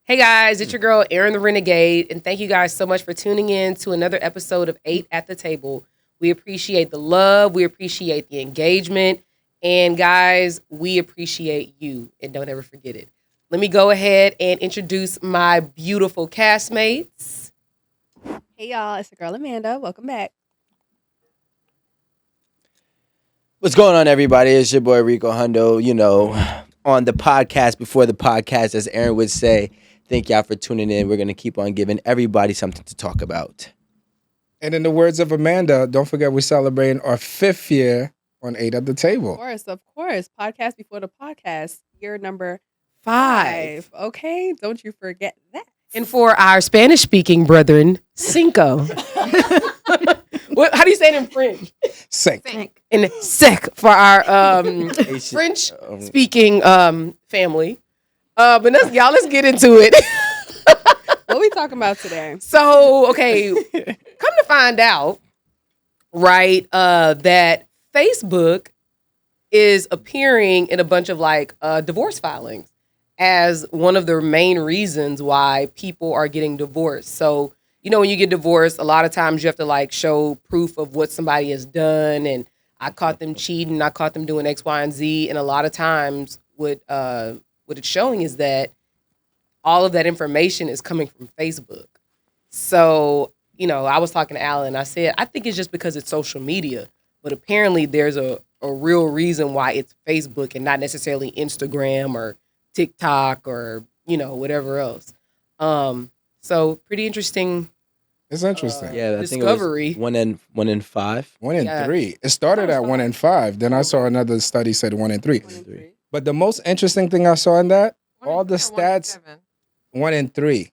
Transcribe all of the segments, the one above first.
Hey guys, it's your girl Erin the Renegade, and thank you guys so much for tuning in to another episode of Aint at the Table. We appreciate the love, we appreciate the engagement, and guys, we appreciate you, and don't ever forget it. Let me go ahead and introduce my beautiful castmates. Hey y'all, it's the girl Amanda. Welcome back. What's going on, everybody? It's your boy Rico Hundo, on the podcast before the podcast, as Aaron would say. Thank y'all for tuning in. We're going to keep on giving everybody something to talk about. And in the words of Amanda, don't forget we're celebrating our 5th year on Aint at the Table. Of course. Podcast before the podcast, year number 5. Okay, don't you forget that. And for our Spanish-speaking brethren, cinco. How do you say it in French? Cinq. And sec for our French-speaking family. But let's get into it. What are we talking about today? So, okay, come to find out, right, that Facebook is appearing in a bunch of divorce filings as one of the main reasons why people are getting divorced. So, when you get divorced, a lot of times you have to show proof of what somebody has done. And I caught them cheating. I caught them doing X, Y, and Z. And a lot of times what it's showing is that all of that information is coming from Facebook. So, I was talking to Alan. I said, I think it's just because it's social media. But apparently there's a real reason why it's Facebook and not necessarily Instagram or TikTok or, whatever else. So pretty interesting. It's interesting. Yeah, discovery. I think it was 1 in 5. 1 in 3. It started at 1 in 5. Then I saw another study said 1 in 3. 1 in 3. But the most interesting thing I saw in that, all the stats, 1 in 3.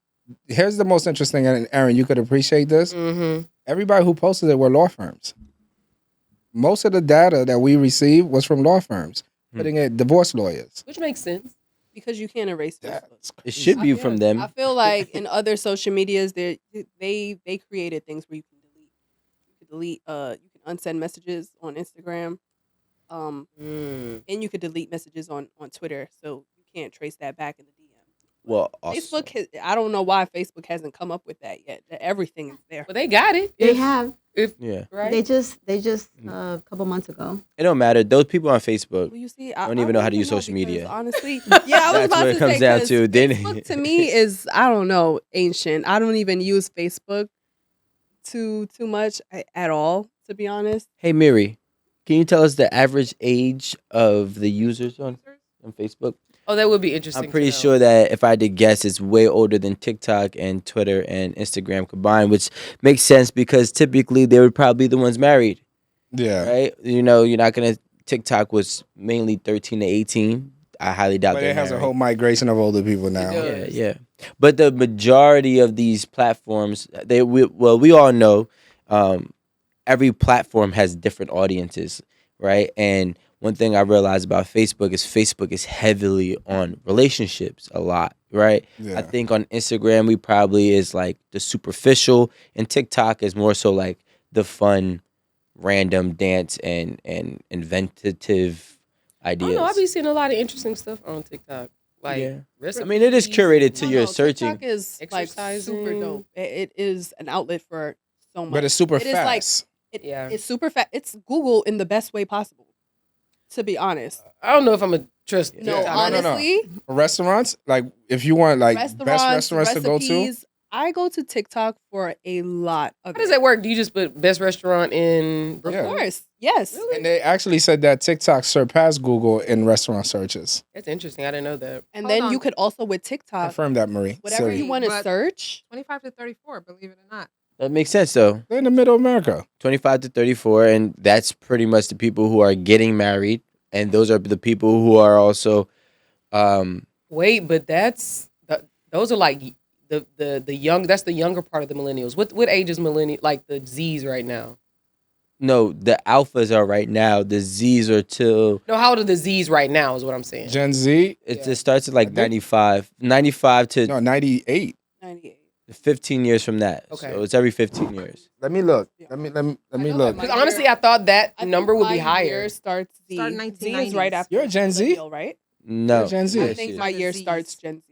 Here's the most interesting, and Aaron, you could appreciate this. Mm-hmm. Everybody who posted it were law firms. Most of the data that we received was from law firms, putting it divorce lawyers. Which makes sense. Because you can't erase Facebook. It should be from them. I feel like in other social medias, they created things where you can delete. You can unsend messages on Instagram. And you could delete messages on Twitter, so you can't trace that back in the DM. Well, Facebook I don't know why Facebook hasn't come up with that yet. That everything is there. But they got it. They have. Right? They just a couple months ago. It don't matter. Those people on Facebook Well, you see, don't even know how to use social media. Honestly, yeah, I was That's about what it to comes say, down 'cause to. Facebook to me is, I don't know, ancient. I don't even use Facebook too much at all, to be honest. Hey, Miri, can you tell us the average age of the users on Facebook? Oh, that would be interesting. I'm pretty sure that if I had to guess, it's way older than TikTok and Twitter and Instagram combined, which makes sense because typically they would probably be the ones married. Yeah. Right? You're not going to... TikTok was mainly 13 to 18. I highly doubt But they're it has a married. whole migration of older people now. Yeah. But the majority of these platforms, we all know every platform has different audiences, right? And one thing I realized about Facebook is heavily on relationships a lot, right? Yeah. I think on Instagram we probably is the superficial, and TikTok is more so the fun, random dance and inventive ideas. I don't know. I've been seeing a lot of interesting stuff on TikTok. It is curated to your searching. TikTok is super dope. It is an outlet for so much. But it's super It is fast. It's super fast. It's Google in the best way possible, to be honest. I don't know if I'm a trust. No, TikTok. honestly. Restaurants, if you want best restaurants to go to. recipes, I go to TikTok for a lot of How does that work? Do you just put best restaurant in Brooklyn? Of course, yes. Really? And they actually said that TikTok surpassed Google in restaurant searches. That's interesting. I didn't know that. And Hold then on. you could also with TikTok, Confirm that, Marie. whatever Siri. you want to But- search. 25 to 34, believe it or not. That makes sense though. They're in the middle of America. 25 to 34, and that's pretty much the people who are getting married, and those are the people who are also Wait, but those are the young. That's the younger part of the millennials. What age is millennial? The Z's right now. no, the alphas are right now. The Z's are till No, how old are the Z's right now? Is what I'm saying. Gen Z, it starts at I think- 95 to no, 98. 98. 15 years from that. Okay. So it's every 15 years. Let me look. Yeah. Let me I know look. that Because honestly, I thought that I think number would be my higher. year starts Z. Start Z is 1990s. right after You're a Gen Z? millennial, right? No. Gen Z. I Yes, think yes. my year Z's. starts Gen Z.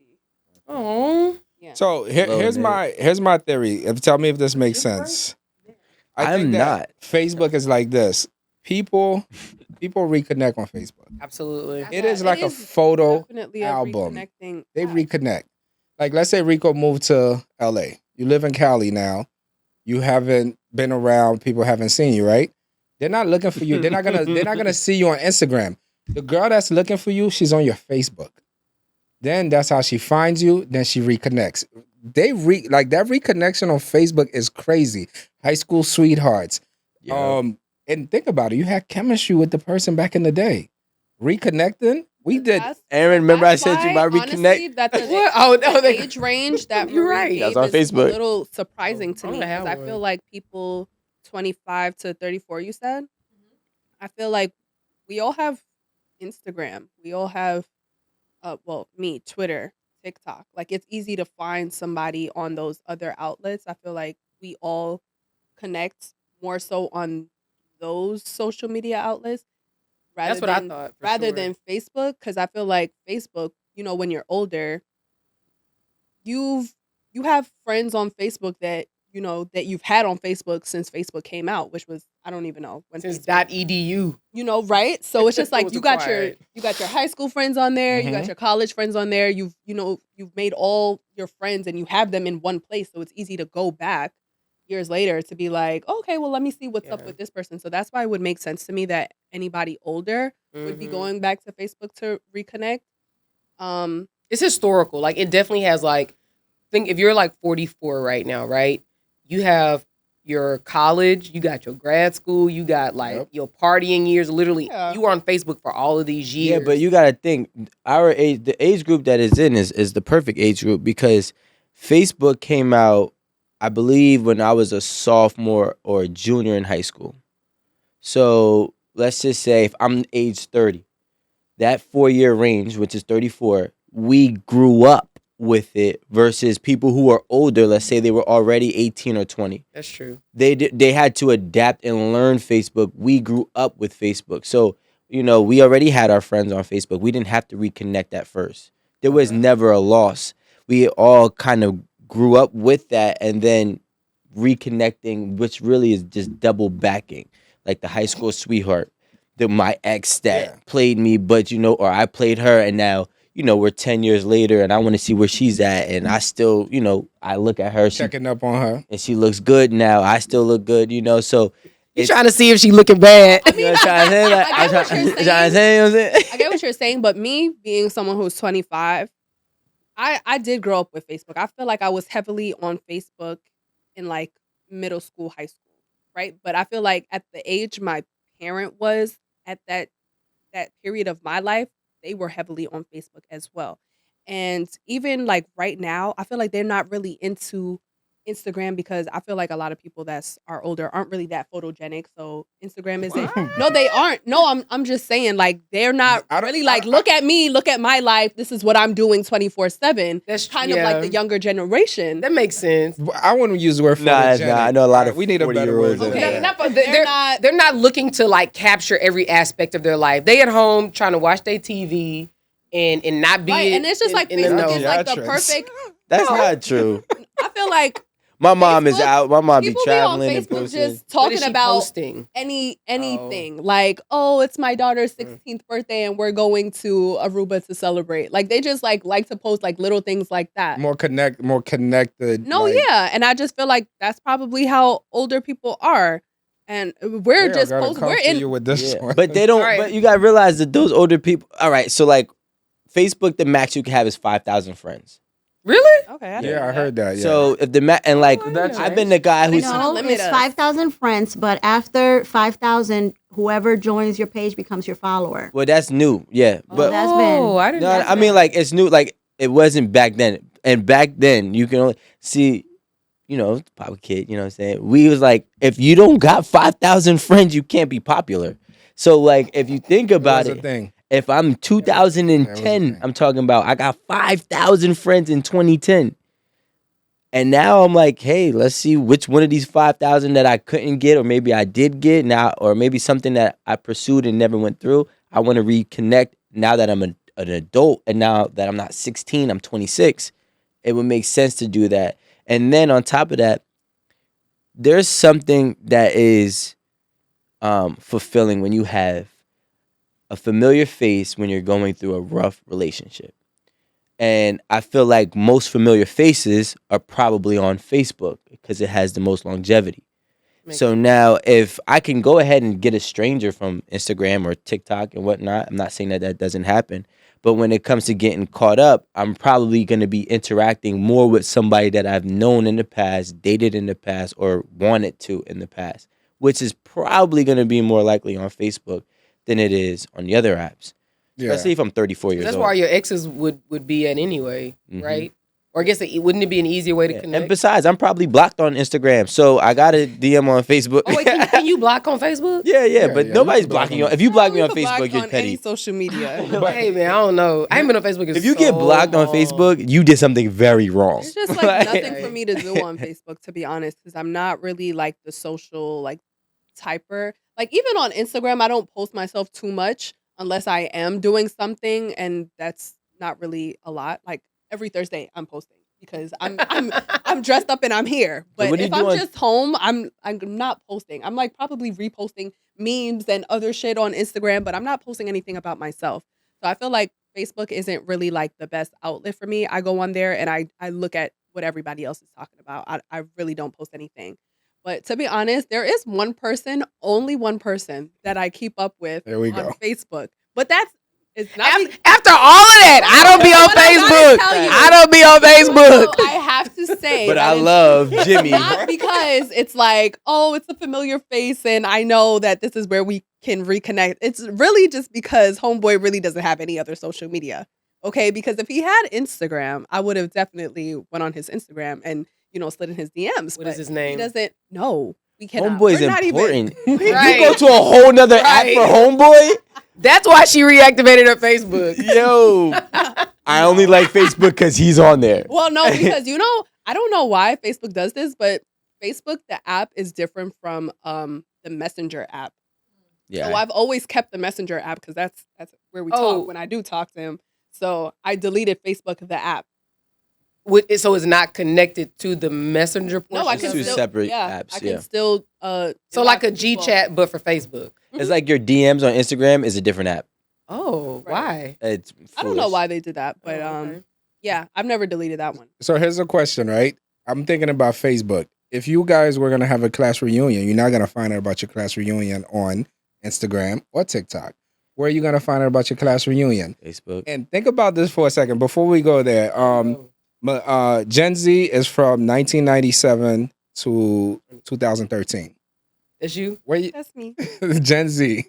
Oh, Yeah. So here's my theory. Tell me if this makes sense. I think that Facebook is like this. People reconnect on Facebook. absolutely. It is like a photo definitely album. reconnecting They app. reconnect. Like let's say Rico moved to LA. You live in Cali now. You haven't been around. People haven't seen you, right? They're not looking for you. They're not gonna see you on Instagram. The girl that's looking for you, she's on your Facebook. Then that's how she finds you. Then she reconnects. Like that reconnection on Facebook is crazy. High school sweethearts. Yeah. And think about it. You had chemistry with the person back in the day. Reconnecting. We did. Aaron, remember I That's sent you why, my honestly, reconnect? that the, What? Oh no, the age range that You're Marie right. gave That's on is Facebook. a little surprising to I me don't because have I feel one. like people 25 to 34, you said? I feel like we all have Instagram. We all have, me, Twitter, TikTok. Like it's easy to find somebody on those other outlets. I feel like we all connect more so on those social media outlets rather That's what I than thought. For rather sure. than Facebook, because I feel like Facebook, when you're older, you have friends on Facebook that that you've had on Facebook since Facebook came out, which was I don't even know when since Facebook, .edu. right? So it's just It like was you got acquired. your high school friends on there, you got Mhm. your college friends on there. You've made all your friends and you have them in one place, so it's easy to go back years later to be like, okay, well, let me see what's up Yeah. with this person. So that's why it would make sense to me that anybody older would be Mhm. going back to Facebook to reconnect. It's historical. Like it definitely has like think if you're like 44 right now, right? You have your college, you got your grad school, you got like Yep. your partying years. Literally, Yeah. you were on Facebook for all of these years. Yeah, but you gotta think our age, the age group that is in is the perfect age group because Facebook came out, I believe, when I was a sophomore or a junior in high school. So let's just say if I'm age 30, that 4 year range, which is 34, we grew up with it versus people who are older. Let's say they were already 18 or 20. That's true. They had to adapt and learn Facebook. We grew up with Facebook. So, we already had our friends on Facebook. We didn't have to reconnect at first. There was never a loss. We all kind of grew up with that and then reconnecting, which really is just double backing. Like the high school sweetheart, my ex that played me, but or I played her and now we're 10 years later and I want to see where she's at. And I still, I look at her, Checking up on her. and she looks good now. I still look good, so You trying to see if she looking bad? I mean, trying to say that. I get what you're saying. Trying to say, you know what I'm saying? I get what you're saying, but me being someone who's 25, I did grow up with Facebook. I feel like I was heavily on Facebook in like middle school, high school, right? But I feel like at the age my parent was at that period of my life, they were heavily on Facebook as well. And even like right now, I feel like they're not really into Instagram because I feel like a lot of people that are older aren't really that photogenic. So Instagram isn't. No, they aren't. No, I'm just saying like they're not I don't- really like look at me, look at my life. This is what I'm doing 24/7. That's Kind of like the younger generation. That makes sense. I wouldn't use the word Nah, it's photogenic. not. I know a lot of We need a better 40-year-olds word. that- Okay. No, not- But they're not looking to like capture every aspect of their life. They at home trying to watch their TV and not be right, and it's just like in the Facebook know. is like the Theatrics. perfect. That's No. not true. I feel like My mom is Facebook- out. My mom be people be on traveling and Facebook posting. just What talking is she about posting? anything like, oh, it's my daughter's 16th birthday and we're going to Aruba to celebrate. Like they just like to post like little things like that. More connected. No, like, yeah, and I just feel like that's probably how older people are, and we're they just gotta post. come We're for in. you with this Yeah. one. But they don't. All right. But you gotta realize that those older people. All right, so like Facebook, the max you can have is 5,000 friends. Really? Okay, I didn't Yeah, know I that. heard that. Yeah. So if the and like That's I've been the guy who's trying to No, limit it's us. 5,000 friends, but after 5,000, whoever joins your page becomes your follower. well, that's new. Yeah, but that's been- I didn't. no, know I mean that. like it's new. Like it wasn't back then. And back then you can only see. Papa kid, you know what I'm saying? We was like, if you don't got 5,000 friends, you can't be popular. So like, if you think about That was it, a thing. if I'm That was a 2010, thing. I'm talking about I got 5,000 friends in 2010. And now I'm like, hey, let's see which one of these 5,000 that I couldn't get, or maybe I did get now, or maybe something that I pursued and never went through. I want to reconnect now that I'm an adult, and now that I'm not 16, I'm 26. it would make sense to do that. And then on top of that, there's something that is fulfilling when you have a familiar face when you're going through a rough relationship. And I feel like most familiar faces are probably on Facebook because it has the most longevity. So now if I can go ahead and get a stranger from Instagram or TikTok and whatnot, I'm not saying that that doesn't happen. But when it comes to getting caught up, I'm probably going to be interacting more with somebody that I've known in the past, dated in the past, or wanted to in the past, which is probably going to be more likely on Facebook than it is on the other apps. Yeah. Especially if I'm 34 years That's old. where your exes would be at anyway, Mhm. right? Or I guess wouldn't it be an easier way to Yeah. connect? And besides, I'm probably blocked on Instagram, so I got a DM on Facebook. Oh wait, can you block on Facebook? Yeah, but you nobody's can block blocking on you. If you block me You on can block Facebook, you're on petty. any social media. Hey man, I don't know. I ain't been on Facebook. In If you get so blocked on long. Facebook, you did something very wrong. It's just like nothing for me to do on Facebook, to be honest, because I'm not really like the social like typer. Like even on Instagram, I don't post myself too much unless I am doing something, and that's not really a lot. Like every Thursday, I'm posting because I'm dressed up and I'm here. But what do you if do I'm on- just home, I'm not posting. I'm like probably reposting memes and other shit on Instagram, but I'm not posting anything about myself. So I feel like Facebook isn't really like the best outlet for me. I go on there and I look at what everybody else is talking about. I really don't post anything. But to be honest, there is one person, only one person that I keep up with There we on go. Facebook. But it's not After all of that, I don't be on What I gotta Facebook. tell you- I don't be on Facebook. So I have to say, But that I it's love Jimmy. not because it's like, oh, it's a familiar face and I know that this is where we can reconnect. It's really just because homeboy really doesn't have any other social media. Okay, because if he had Instagram, I would have definitely went on his Instagram and slid in his DMs. What but is his name? He doesn't. No, we cannot. Homeboy's We're not important. Right. You go to a whole nother app Right. for Homeboy? That's why she reactivated her Facebook. Yo. I only like Facebook because he's on there. Well, no, because I don't know why Facebook does this, but Facebook, the app, is different from the Messenger app. Yeah. So I've always kept the Messenger app because that's where we Oh. talk when I do talk to him. So I deleted Facebook, the app. So it's not connected to the messenger portion? No, I It's can two still separate yeah, apps, I can yeah. still So like a G chat, but for Facebook. It's like your DMs on Instagram is a different app. Oh, why? It's I don't know foolish. why they did that, but Oh, okay. yeah, I've never deleted that one. So here's a question, right? I'm thinking about Facebook. If you guys were gonna have a class reunion, you're not gonna find out about your class reunion on Instagram or TikTok. Where are you gonna find out about your class reunion? Facebook. And think about this for a second before we go there. Gen Z is from 1997 to 2013. It's you? Where you, That's me. Gen Z.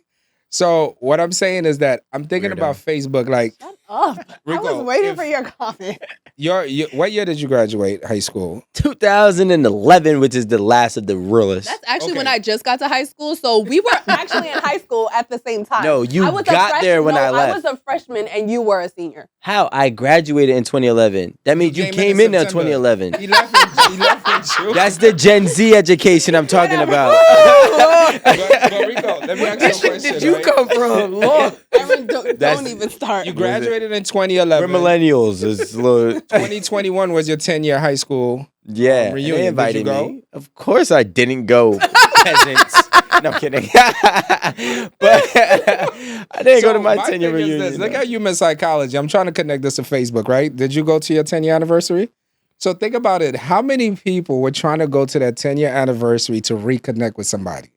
So what I'm saying is that I'm thinking Weirdo. about Facebook. Like, Shut up. I Rico, was waiting if- for your comment. what year did you graduate high school? 2011, which is the last of the realest. That's actually when Okay. I just got to high school. So we were actually in high school at the same time. No, you I was a got there when I left. I was a freshman and you were a senior. How? I graduated in 2011. That means you came in in September. 2011. He left in June. That's the Gen Z education I'm talking about. but Rico, let me ask you a District question. did you right? come from? Lord. Aaron, don't That's- even start. You graduated in We're 2011. millennials. It's a little, 2021 was your 10-year high school. yeah, and reunion. they Did invited you go? me. Of course I didn't go. Peasants. No I'm kidding. But I didn't go to my 10-year thing is reunion. this. Look at human psychology. I'm trying to connect this to Facebook, right? Did you go to your 10-year anniversary? So think about it. How many people were trying to go to that 10-year anniversary to reconnect with somebody?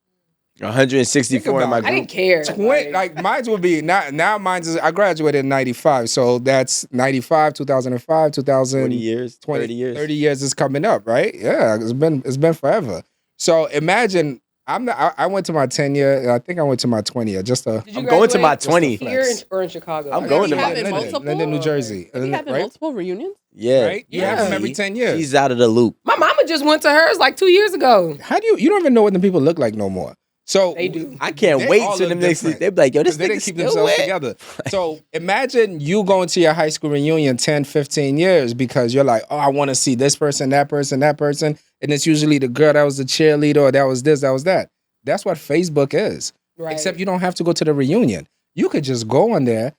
164 in my Think I group. didn't care. Like mine would be now mine's is I graduated in 95. So that's 95, 2005, 2000 40 years, 20, 30 years. 30 years is coming up, right? Yeah, it's been forever. So imagine I went to my 10-year, and I think I went to my 20-year. Just a Did you I'm going to my graduate 20. Here or in Chicago? I'm going to Maybe my having multiple? Linden, New Jersey. Are we having right? multiple reunions? Yeah. Right? You have them every 10 years. She's out of the loop. My mama just went to hers like 2 years ago. How do you don't even know what the people look like no more? So They do. I can't They wait all till look them next. different. They be like, yo, this because they nigga didn't keep still themselves wet. together. So imagine you going to your high school reunion 10, 15 years because you're like, oh, I want to see this person, that person, that person. And it's usually the girl that was the cheerleader or that was this, that was that. That's what Facebook is. Right. Except you don't have to go to the reunion. You could just go on there,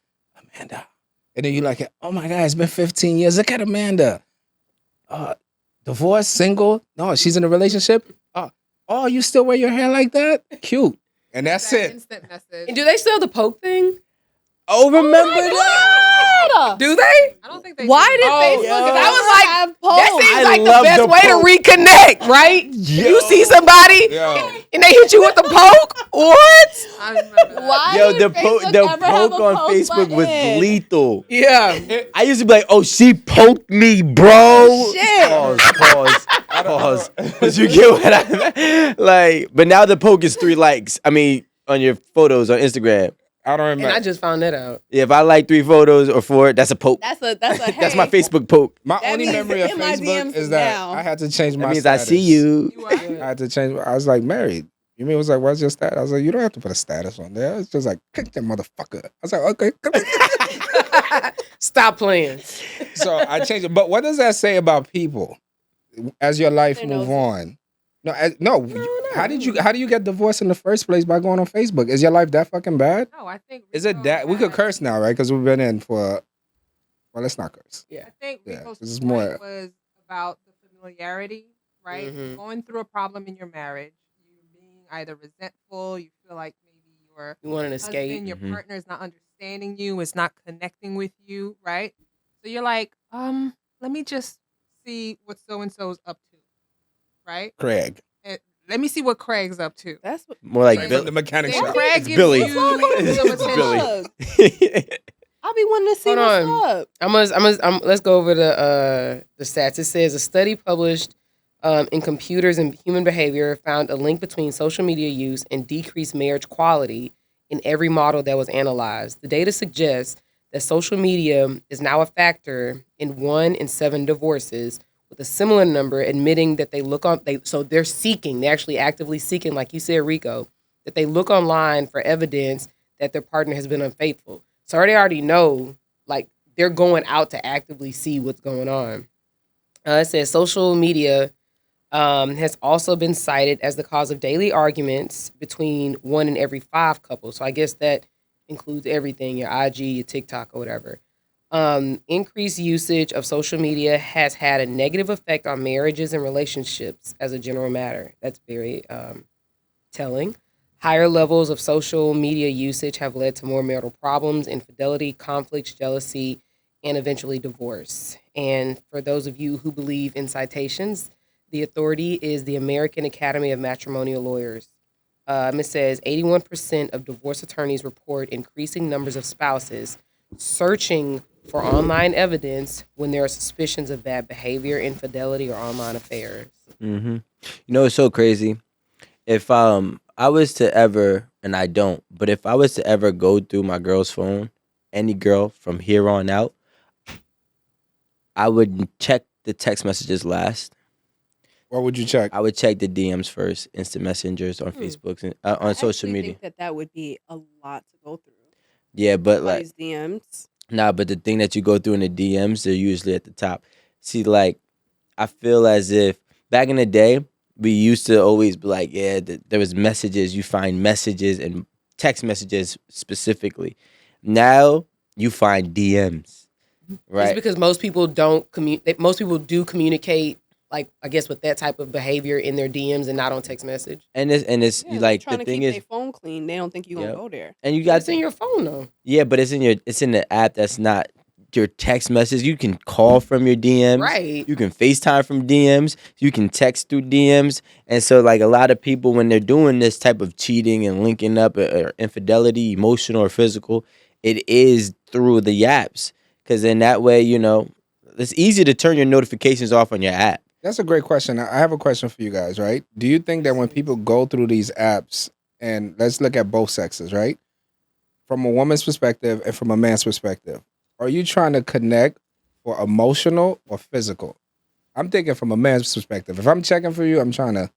Amanda. And then you're like, oh my God, it's been 15 years. Look at Amanda. divorced, single? No, she's in a relationship. Oh, you still wear your hair like that? Cute. And that's That it. instant message. And do they still have the poke thing? Oh, remember that? Do they? I don't think they. Why do. did Oh, Facebook? yo. ever I was like, have That polls? seems I like the love best the way poke. to reconnect, right? Yo. You see somebody Yo. and they hit you with the poke? What? I remember that. Why Yo, did the Facebook the ever have poke a on poke Facebook was button? lethal. Yeah. I used to be like, "Oh, she poked me, bro." Shit. Pause. But you get what I like. But now the poke is 3 likes. I mean, on your photos on Instagram. I don't And remember. I just found that out. Yeah, if I like 3 photos or 4, that's a poke. That's a That's my hey. Facebook poke. My That only means memory of in my Facebook DMs is that now. I had to change my That means status. I see you. You I what? had to change. I was like married. You mean it was like, what's your status? I was like, you don't have to put a status on there. It's just like, kick that motherfucker. I was like, okay. Stop playing. So I changed it. But what does that say about people as your life They're move nosy. on? No. How do you get divorced in the first place by going on Facebook? Is your life that fucking bad? No, I think. Is it Rico that we could had- curse now, right? Because we've been in for. Well, let's not curse. I think Yeah, Rico's this is point more- was about the familiarity, right? Mhm. Going through a problem in your marriage, you being either resentful, you feel like maybe your You want an husband, escape? your Mhm. partner is not understanding you, is not connecting with you, right? So you're like, let me just see what so and so's up to, right? Craig. Let me see what Craig's up to. That's what. More like Craig Bill. from the mechanic Then shop. Craig It's gives Billy. you It's some attention. Billy. I'll be wanting to see Hold what's on. up. Let's go over the stats. It says a study published in Computers and Human Behavior found a link between social media use and decreased marriage quality in every model that was analyzed. The data suggests that social media is now a factor in 1 in 7 divorces, with a similar number admitting that they're seeking, they're actually actively seeking, like you said, Rico, that they look online for evidence that their partner has been unfaithful. So they already know, like, they're going out to actively see what's going on. It says social media has also been cited as the cause of daily arguments between 1 in every 5 couples. So I guess that includes everything, your IG, your TikTok, or whatever. Increased usage of social media has had a negative effect on marriages and relationships as a general matter. That's very telling. Higher levels of social media usage have led to more marital problems, infidelity, conflicts, jealousy, and eventually divorce. And for those of you who believe in citations, the authority is the American Academy of Matrimonial Lawyers. It says 81% of divorce attorneys report increasing numbers of spouses searching for online evidence when there are suspicions of bad behavior, infidelity, or online affairs. Mm-hmm. You know, it's so crazy. If I was to ever, and I don't, but if I was to ever go through my girl's phone, any girl from here on out, I would check the text messages last. What would you check? I would check the DMs first, instant messengers on Facebook, and, on I social actually media. think that would be a lot to go through. Yeah, but like, Everybody's DMs. nah, but the thing that you go through in the DMs, they're usually at the top. See, like, I feel as if back in the day, we used to always be like, yeah, there was messages. You find messages and text messages specifically. Now you find DMs, It's right? because most people don't communicate. Most people do communicate, like, I guess, with that type of behavior in their DMs and not on text message. And it's Yeah, like trying the to thing keep is, their phone clean. They don't think you gonna Yep. go there. and you got It's in your phone though. yeah, but it's in the app that's not your text message. You can call from your DMs. Right. You can FaceTime from DMs. You can text through DMs. And so, like, a lot of people, when they're doing this type of cheating and linking up or infidelity, emotional or physical, it is through the apps. Because in that way, you know, it's easy to turn your notifications off on your app. That's a great question. I have a question for you guys, right? Do you think that when people go through these apps, and let's look at both sexes, right? From a woman's perspective and from a man's perspective, are you trying to connect for emotional or physical? I'm thinking from a man's perspective. If I'm checking for you, I'm trying to.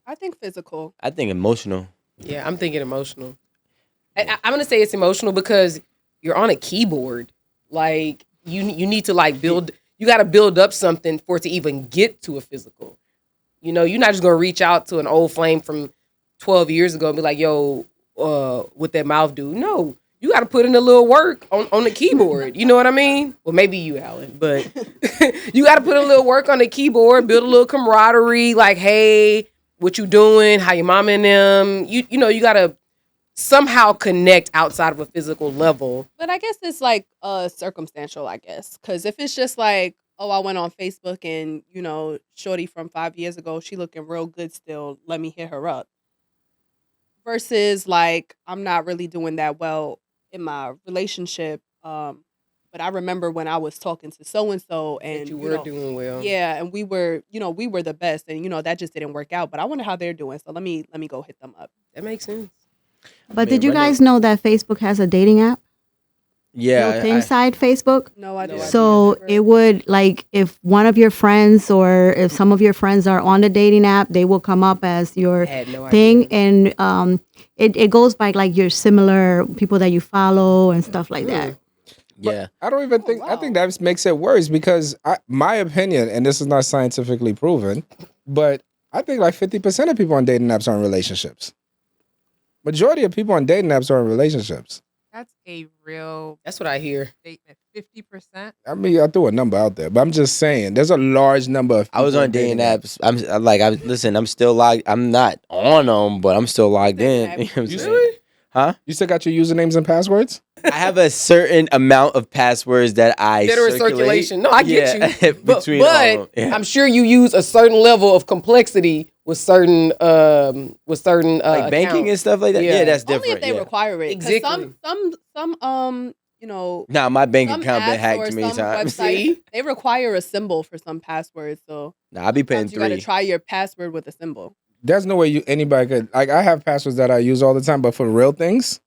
I think physical. I think emotional. Yeah, I'm thinking emotional. I'm gonna say it's emotional because you're on a keyboard. Like you need to like build. You got to build up something for it to even get to a physical. You know, you're not just gonna reach out to an old flame from 12 years ago and be like, "Yo, what that mouth do?" No, you got to put in a little work on the keyboard. You know what I mean? Well, maybe you, Alan, but you got to put a little work on the keyboard, build a little camaraderie. Like, hey, what you doing? How your mom and them? You know, you got to somehow connect outside of a physical level. But I guess it's like circumstantial, I guess. Because if it's just like, oh, I went on Facebook and, you know, shorty from 5 years ago, she looking real good still, let me hit her up. Versus like, I'm not really doing that well in my relationship. But I remember when I was talking to so-and-so and That you were doing well. yeah, and we were the best, and that just didn't work out. But I wonder how they're doing. So let me go hit them up. That makes sense. But did you guys know that Facebook has a dating app? Yeah. Built inside Facebook? No, I didn't. So it would, like, if one of your friends or if some of your friends are on the dating app, they will come up as your had no thing. idea. And it goes by, like, your similar people that you follow and stuff like that. Yeah. I don't even think. I think that makes it worse because my opinion, and this is not scientifically proven, but I think like 50% of people on dating apps are in relationships. Majority of people on dating apps are in relationships. That's a real That's what I hear. statement. 50%. I mean, I threw a number out there, but I'm just saying there's a large number of people I was on dating apps. I'm still logged. I'm not on them, but I'm still logged in. You know what I'm You saying? really? Huh? You still got your usernames and passwords? I have a certain amount of passwords that I That are in circulate. circulation. No, I get you. But Between all of them. Yeah. I'm sure you use a certain level of complexity with certain Like banking accounts. and stuff like that. Yeah, that's different. Only if they yeah. require it. 'Cause Exactly. Some Nah, my bank some account been apps hacked or many some times. websites, See? they require a symbol for some passwords. So Nah, I be paying sometimes you got to 3. try your password with a symbol. There's no way anybody could. Like, I have passwords that I use all the time, but for real things,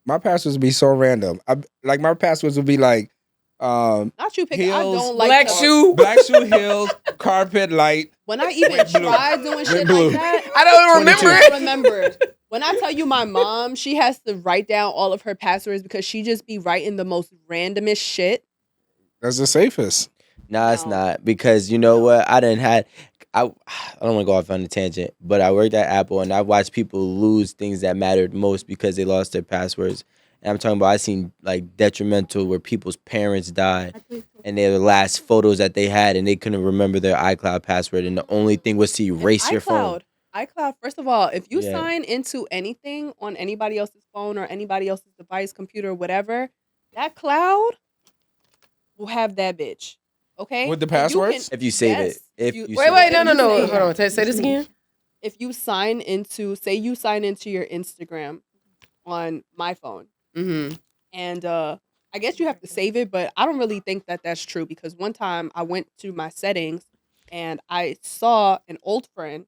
my passwords would be so random. Like my passwords would be like, Not you picking. I Heels, don't like Black to- shoe. black shoe heels, carpet light. When I even Red blue. tried doing shit blue. like that, I don't 22. remember I it. don't remember. When I tell you my mom, she has to write down all of her passwords because she just be writing the most randomest shit. That's the safest. Nah, it's No. not because you know what? I don't want to go off on a tangent, but I worked at Apple and I watched people lose things that mattered most because they lost their passwords. And I'm talking about I seen like detrimental where people's parents died and they're the last photos that they had and they couldn't remember their iCloud password and the only thing was to erase your phone. iCloud, first of all, if you Yeah. sign into anything on anybody else's phone or anybody else's device, computer, whatever, that cloud will have that bitch. Okay? With the And you passwords? If you save yes, it. If you- you Wait, save wait, it. no. Say- Hold on. Say this again. If you sign into, say you sign into your Instagram on my phone, Mm-hmm. and I guess you have to save it, but I don't really think that that's true because one time I went to my settings and I saw an old friend.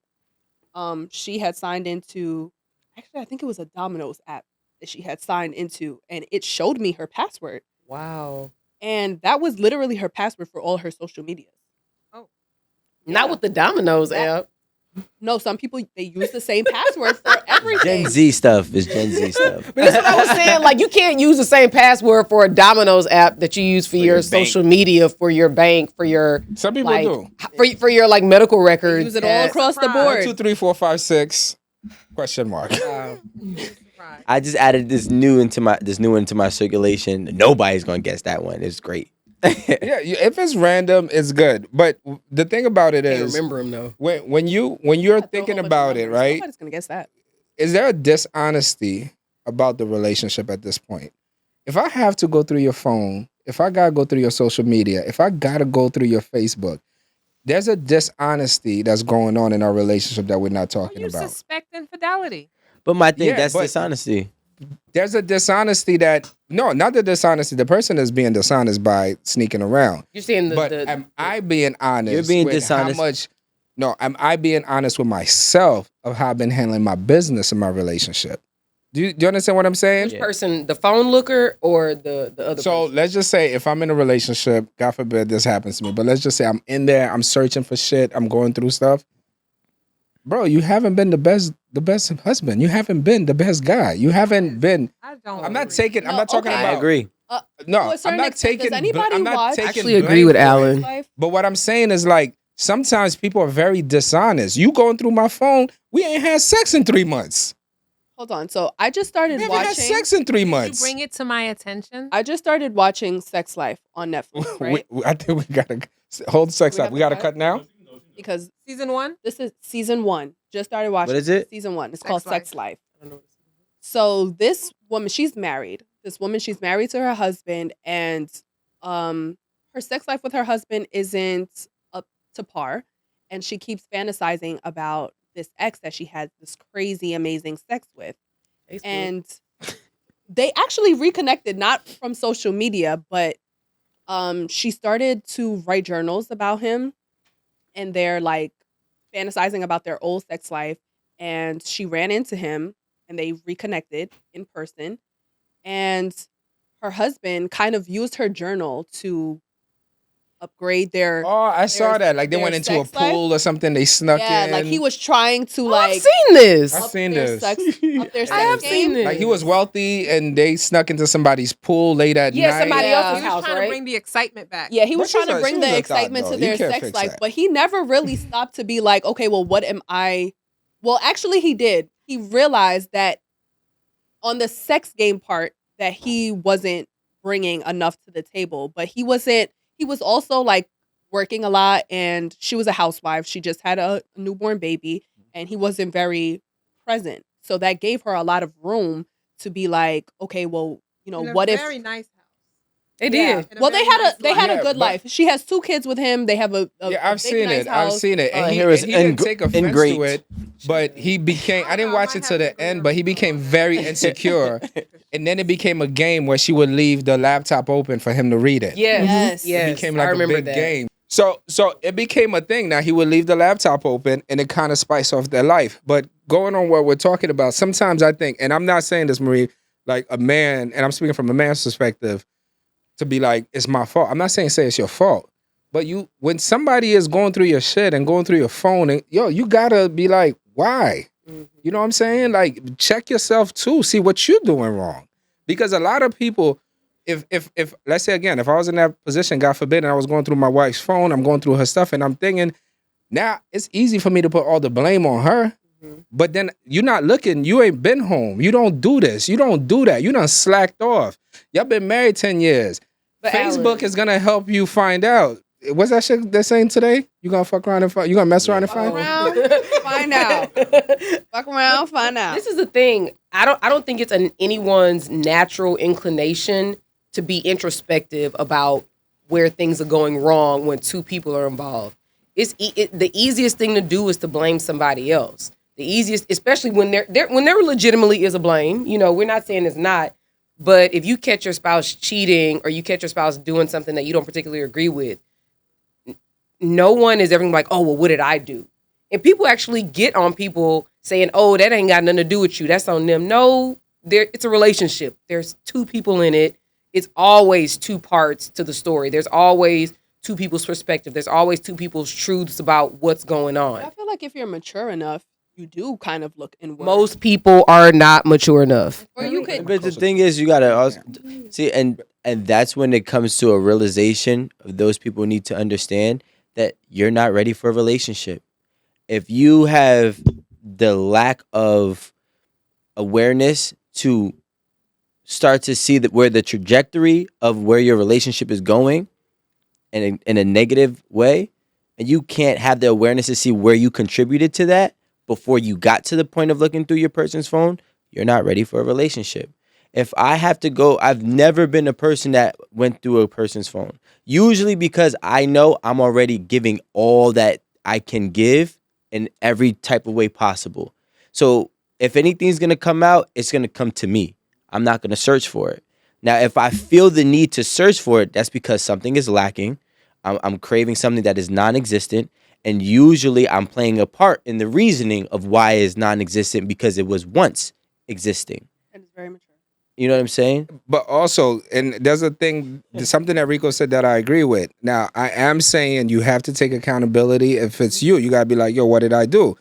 She had signed into, actually I think it was a Domino's app that she had signed into, and it showed me her password, Wow. and that was literally her password for all her social media. Not with the Domino's That- app. No, some people they use the same password for everything. Gen Z stuff is Gen Z stuff. But that's what I was saying. Like, you can't use the same password for a Domino's app that you use for your your bank. social media, for your bank, for your Some people like do. for your like medical They records. use it all across the Surprise. 1, 2, board. 3, 4, 5, 6. Question mark. Surprise. I just added this new into my circulation. Nobody's gonna guess that one. It's great. Yeah, if it's random, it's good. But the thing about it I can't is, remember them though. when you're I throw a whole thinking bunch of about it, numbers. right? Nobody's gonna guess that. Is there a dishonesty about the relationship at this point? If I have to go through your phone, if I gotta go through your social media, if I gotta go through your Facebook, there's a dishonesty that's going on in our relationship that we're not talking You about. suspect infidelity. But my thing, Yeah, that's but- dishonesty. There's a dishonesty that not the dishonesty. The person is being dishonest by sneaking around. You're saying But am I being honest? You're being with dishonest. How much? No, am I being honest with myself of how I've been handling my business and my relationship? Do you understand what I'm saying? which person, the phone looker or the other So person? let's just say if I'm in a relationship, God forbid this happens to me, but let's just say I'm in there, I'm searching for shit, I'm going through stuff. Bro, you haven't been the best husband. You haven't been the best guy. You haven't been. I don't. I'm not agree. taking. I'm No, not talking okay. I about. agree. No, To a I'm certain not extent, taking. does anybody I'm not watch- taking. Actually agree blame with for it. Alan. Life. But what I'm saying is like sometimes people are very dishonest. You going through my phone, we ain't had sex in 3 months. Hold on. So I just started We haven't had watching. sex in 3 You months. bring it to my attention. I just started watching Sex Life on Netflix, right? I think we gotta hold sex We up. have We to gotta cut? cut now. Because Season 1. this is season 1. Just started watching. What is it? Season 1. It's Sex called Life. Sex Life. So this woman, she's married. She's married to her husband, and her sex life with her husband isn't up to par, and she keeps fantasizing about this ex that she has this crazy, amazing sex with, and they actually reconnected, not from social media, but she started to write journals about him, and they're like fantasizing about their old sex life, and she ran into him and they reconnected in person, and her husband kind of used her journal to upgrade their Oh, I saw their- that. Like they their went into a sex life? pool or something. They snuck in. like he was trying to I've like seen this. I've up seen their this. sex, up their sex I have game. seen this. Like he was wealthy and they snuck into somebody's pool late at Yeah, night. somebody Yeah. else's He was house, trying right? to bring the excitement back. Yeah, he But was trying to she bring was the a thought, excitement though. to You their can't sex fix life, that. but he never really stopped to be like, okay, well, what am I? Well, actually, he did. He realized that on the sex game part that he wasn't bringing enough to the table, but he wasn't. He was also like working a lot, and she was a housewife. She just had a newborn baby, and he wasn't very present. So that gave her a lot of room to be like, okay, well, you know, In a what if? very nice house. They Yeah. did. In a Well, they very had nice a they had life. a good Yeah, life. She has 2 kids with him. They have a Yeah, I've big, seen nice it. I've house. seen it. And he, here is and he didn't ing- take offense ingrate. to it, but he became, I didn't watch it to the end, but he became very insecure. And then it became a game where she would leave the laptop open for him to read it. Yes. Yes. Yes. It became I like a remember big that. game. So it became a thing. Now he would leave the laptop open and it kind of spiced off their life. But going on what we're talking about, sometimes I think, and I'm not saying this, Marie, like a man, and I'm speaking from a man's perspective, to be like, it's my fault. I'm not saying say it's your fault. But when somebody is going through your shit and going through your phone, and you gotta be like, why? You know what I'm saying? Like, check yourself too. See what you're doing wrong. Because a lot of people, if let's say again, if I was in that position, God forbid, and I was going through my wife's phone, I'm going through her stuff, and I'm thinking, now it's easy for me to put all the blame on her. But then you're not looking, you ain't been home. You don't do this. You don't do that. You done slacked off. Y'all been married 10 years. But Facebook Alan, is gonna help you find out. What's that shit they're saying today? You gonna fuck around and find? You gonna mess around and Fuck find? around, find out. Fuck around, find out. This is the thing. I don't think it's anyone's natural inclination to be introspective about where things are going wrong when 2 people are involved. The easiest thing to do is to blame somebody else. The easiest, especially when there legitimately is a blame. You know, we're not saying it's not, but if you catch your spouse cheating or you catch your spouse doing something that you don't particularly agree with, no one is ever like, oh, well, what did I do? And people actually get on people saying, oh, that ain't got nothing to do with you. That's on them. No, it's a relationship. There's 2 people in it. It's always 2 parts to the story. There's always 2 people's perspective. There's always 2 people's truths about what's going on. I feel like if you're mature enough, you do kind of look inward. Most people are not mature enough. or you could. But the thing is, you gotta also see, and that's when it comes to a realization of those people need to understand that you're not ready for a relationship. If you have the lack of awareness to start to see that where the trajectory of where your relationship is going, in a negative way, and you can't have the awareness to see where you contributed to that before you got to the point of looking through your person's phone, you're not ready for a relationship. If I have to go, I've never been a person that went through a person's phone. Usually because I know I'm already giving all that I can give in every type of way possible. So if anything's going to come out, it's going to come to me. I'm not going to search for it. Now, if I feel the need to search for it, that's because something is lacking. I'm craving something that is non-existent. And usually I'm playing a part in the reasoning of why it's non-existent because it was once existing. That is very mature. You know what I'm saying? But also, and there's a thing, something that Rico said that I agree with. Now, I am saying you have to take accountability. If it's you, you gotta be like, yo, what did I do?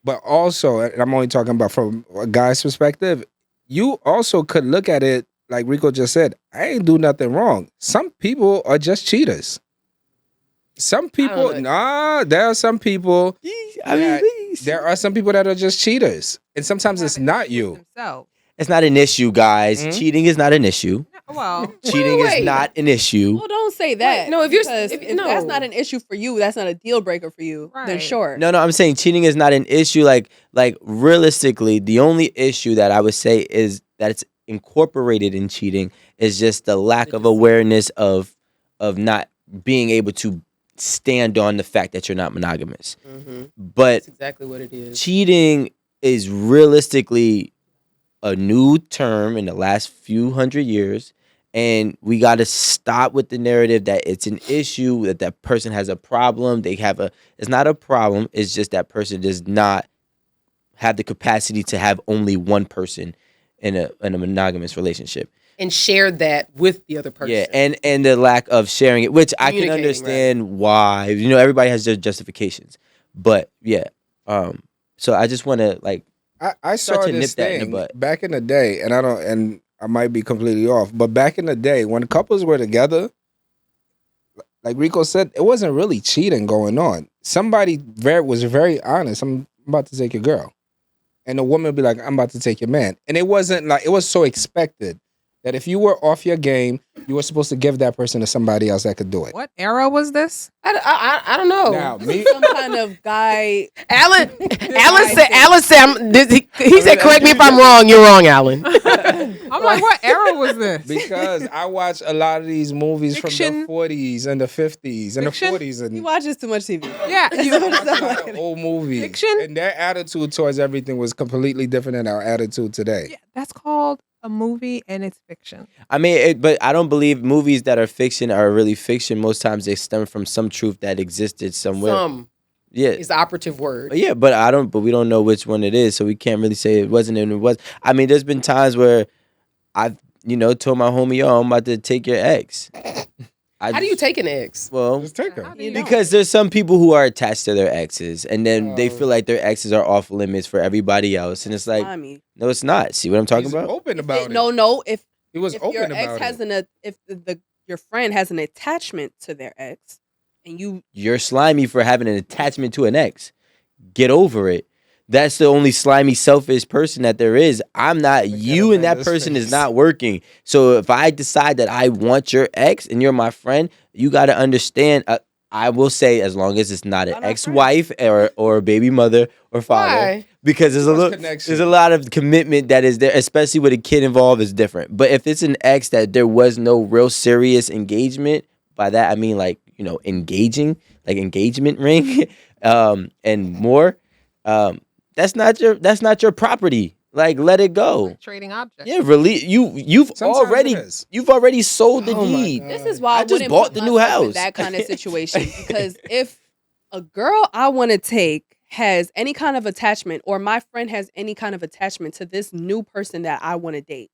But also, and I'm only talking about from a guy's perspective, you also could look at it like Rico just said, I ain't do nothing wrong. Some people are just cheaters. Some people, know. there are some people I mean, there are some people that are just cheaters, and sometimes it's not you. Themselves. It's not an issue, guys. Mhm. Cheating is not an issue. Well, Cheating is wait. not an issue. Well, don't say that. no, if you're- because if- if no. that's not an issue for you, that's not a deal breaker for you. Then Right. sure. No, I'm saying cheating is not an issue. Like realistically, the only issue that I would say is that it's incorporated in cheating is just the lack of awareness of not being able to stand on the fact that you're not monogamous. But That's exactly what it is. cheating is realistically a new term in the last few hundred years, and we got to stop with the narrative that it's an issue, that that person has a problem. It's not a problem. It's just that person does not have the capacity to have only one person in a monogamous relationship. And share that with the other person. Yeah, and the lack of sharing it, which I can Communicating, understand why. Everybody has their justifications, but yeah. So I just want to I Start saw to this nip that in the thing butt. back in the day, and I might be completely off, but back in the day when couples were together, like Rico said, it wasn't really cheating going on. Somebody was very honest. I'm about to take your girl, and the woman would be like, "I'm about to take your man," and it wasn't like it was so expected that if you were off your game, you were supposed to give that person to somebody else that could do it. what era was this? I don't know. Now, me, Some kind of guy. Alan I said, he said, correct me if I'm wrong. You're wrong, Alan. I'm like, what era was this? because I watch a lot of these movies Fiction. from the 40s and the 50s and Fiction. the 40s and He watches too much TV. Yeah, You know what I'm a saying? lot of old movies. Fiction? And their attitude towards everything was completely different than our attitude today. yeah, that's called a movie and it's fiction. I mean, but I don't believe movies that are fiction are really fiction. Most times they stem from some truth that existed somewhere. Some Yeah. is the operative word. Yeah, but we don't know which one it is, so we can't really say it wasn't and it was. I mean, there's been times where I've, told my homie, yo, I'm about to take your ex. How do you take an ex? Well, Just take her. How do you know? because there's some people who are attached to their exes, and then they Oh. feel like their exes are off limits for everybody else, and it's like, Mommy. no, it's not. See what I'm talking He's about? open about it. No. If He was if open your about ex it. has your friend has an attachment to their ex, and you You're slimy for having an attachment to an ex. Get over it. That's the only slimy, selfish person that there is. I'm not. Look at You him and in that his person is face. not working. So if I decide that I want your ex and you're my friend, you got to understand. I will say, as long as it's not an Not our ex-wife or a baby mother or father, Why? because Too much connection. there's a lot of commitment that is there, especially with a kid involved, is different. But if it's an ex that there was no real serious engagement, by that I mean engaging, like engagement ring, and more. That's not your property. Like, let it go. Trading objects. Yeah, release you've Sometimes already it is. sold the Oh my deed. God. This is why I I just wouldn't bought put the new myself in house. that kind of situation, because if a girl I want to take has any kind of attachment, or my friend has any kind of attachment to this new person that I want to date,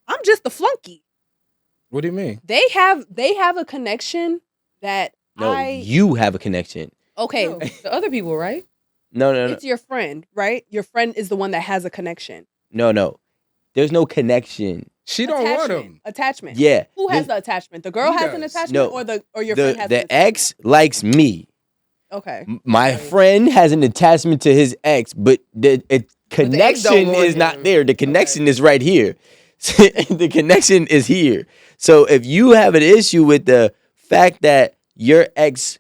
I'm just the flunky. What do you mean? They have a connection that No, you have a connection. okay. No, the other people, right? No. It's your friend, right? Your friend is the one that has a connection. No. There's no connection. She don't want Attachment. him. Attachment. Yeah. Who has the attachment? The girl He has an does. attachment, No. or your friend has an The attachment? ex likes me. Okay. My friend has an attachment to his ex, but the ex don't connection want is not him. there. The connection is right here. The connection is here. So if you have an issue with the fact that your ex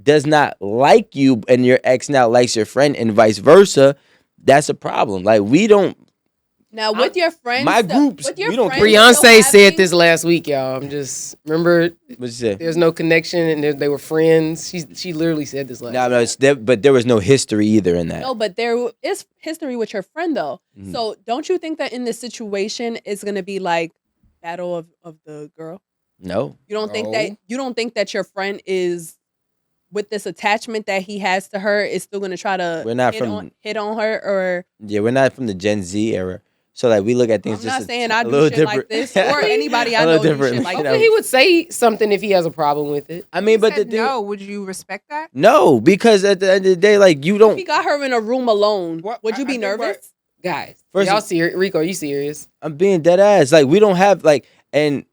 does not like you and your ex now likes your friend and vice versa, that's a problem. Like, we don't. Now with your friends, my groups, with your we don't- friends Beyonce still said having- this last week, y'all. I'm just remember What you say? there's no connection and they were friends. She literally said this last. No, but there was no history either in that. No, but there is history with your friend though. Mhm. So don't you think that in this situation it's gonna be like battle of the girl? No. You don't think No. that your friend is with this attachment that he has to her is still gonna try to We're not hit on her, or Yeah, we're not from the Gen Z era. So like we look at things I'm just not a saying t- I a do little shit like different. this, or anybody I A know little do different, shit like you know. Hopefully he would say something if he has a problem with it. I mean, but the Said thing, no, would you respect that? no, because at the end of the day, like you If don't. he got her in a room alone, What- would you I be think what- nervous? Guys, First y'all of- serious? Rico, are you serious? I'm being dead ass. Like we don't have and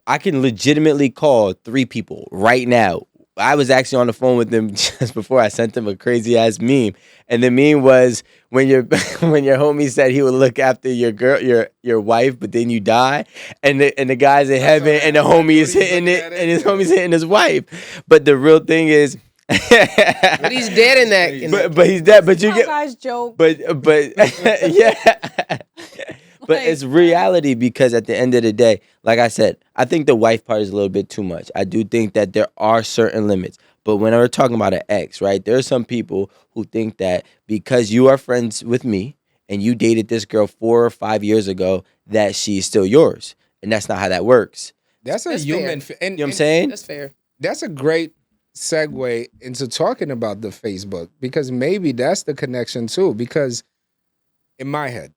I can legitimately call 3 people right now I was actually on the phone with him just before I sent him a crazy ass meme, and the meme was when your when your homie said he would look after your girl, your wife, but then you die, and the guy's in heaven, and the homie is hitting it, and his homie's hitting his wife. But the real thing is, But he's dead in that. but he's dead. But you How get, guys joke. but yeah. But it's reality because at the end of the day, like I said, I think the wife part is a little bit too much. I do think that there are certain limits. But when we're talking about an ex, right, there are some people who think that because you are friends with me and you dated this girl 4 or 5 years ago, that she's still yours. And that's not how that works. That's a That's human. fair. And, You know what I'm saying? That's fair. that's a great segue into talking about the Facebook, because maybe that's the connection too. Because in my head,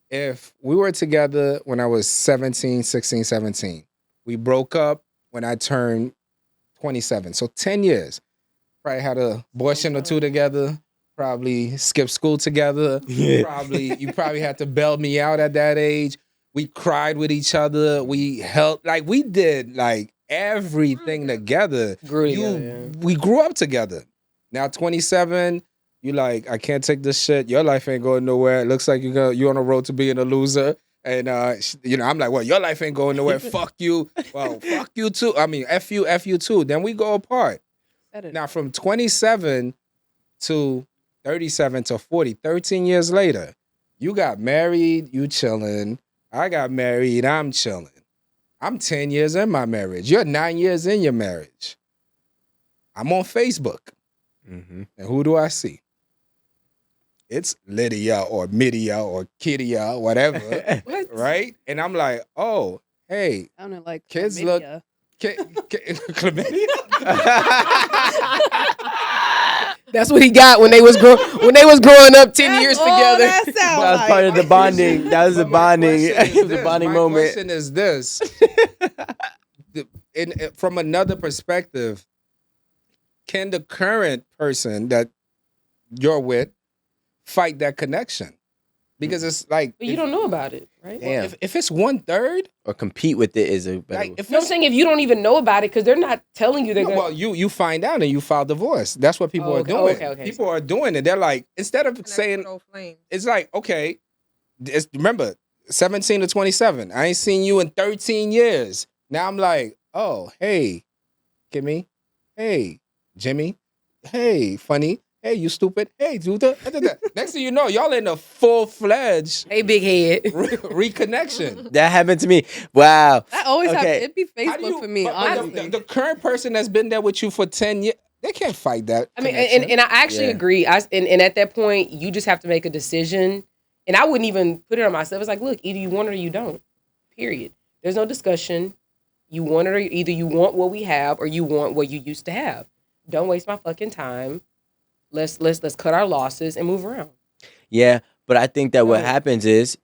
if we were together when I was 17, 16, 17, we broke up when I turned 27. So 10 years. Probably had a abortion or two together. Probably skipped school together. Yeah. You probably had to bail me out at that age. We cried with each other. We held, like, we did like everything together. We grew up together. Now 27, you like, I can't take this shit. Your life ain't going nowhere. It looks like you're on the road to being a loser. And I'm like, well, your life ain't going nowhere. Fuck you. Well, fuck you too. I mean, F you too. Then we go apart. Now from 27 to 37 to 40, 13 years later, you got married, you chilling. I got married, I'm chilling. I'm 10 years in my marriage. You're 9 years in your marriage. I'm on Facebook. Mm-hmm. And who do I see? It's Lydia or Midia or Kittia, whatever. What? Right? And I'm like, oh, hey, Sounded like kids chlamydia. chlamydia? That's what he got when they was growing up 10 years all together. that sounds That was like. part of the bonding. That was the But my bonding. question is It was a this. bonding My moment. question is this. From another perspective, can the current person that you're with fight that connection? Because it's like, But you don't know about it, right? Damn. if it's 1/3, Or compete with it is a better. like if You know what I'm it's, saying? If you don't even know about it, because they're not telling you they're no, going well, you find out and you file divorce. That's what people Oh, are okay. doing. Okay. People are doing it. They're like, instead of saying, it's like, okay, remember, 17 to 27. I ain't seen you in 13 years. Now I'm like, oh, hey, Kimmy. Hey, Jimmy. Hey, funny. Hey, you stupid. Hey, Judah. Next thing you know, y'all in a full-fledged hey, big head. reconnection. That happened to me. Wow. I always have Okay. it'd be How do Facebook you- for me, but honestly. the current person that's been there with you for 10 years, they can't fight that. I mean, connection. and I actually Yeah. agree. And at that point, you just have to make a decision. And I wouldn't even put it on myself. It's like, look, either you want it or you don't. Period. There's no discussion. You want it or either you want what we have or you want what you used to have. Don't waste my fucking time. Let's cut our losses and move around. Yeah, but I think that what Right. happens is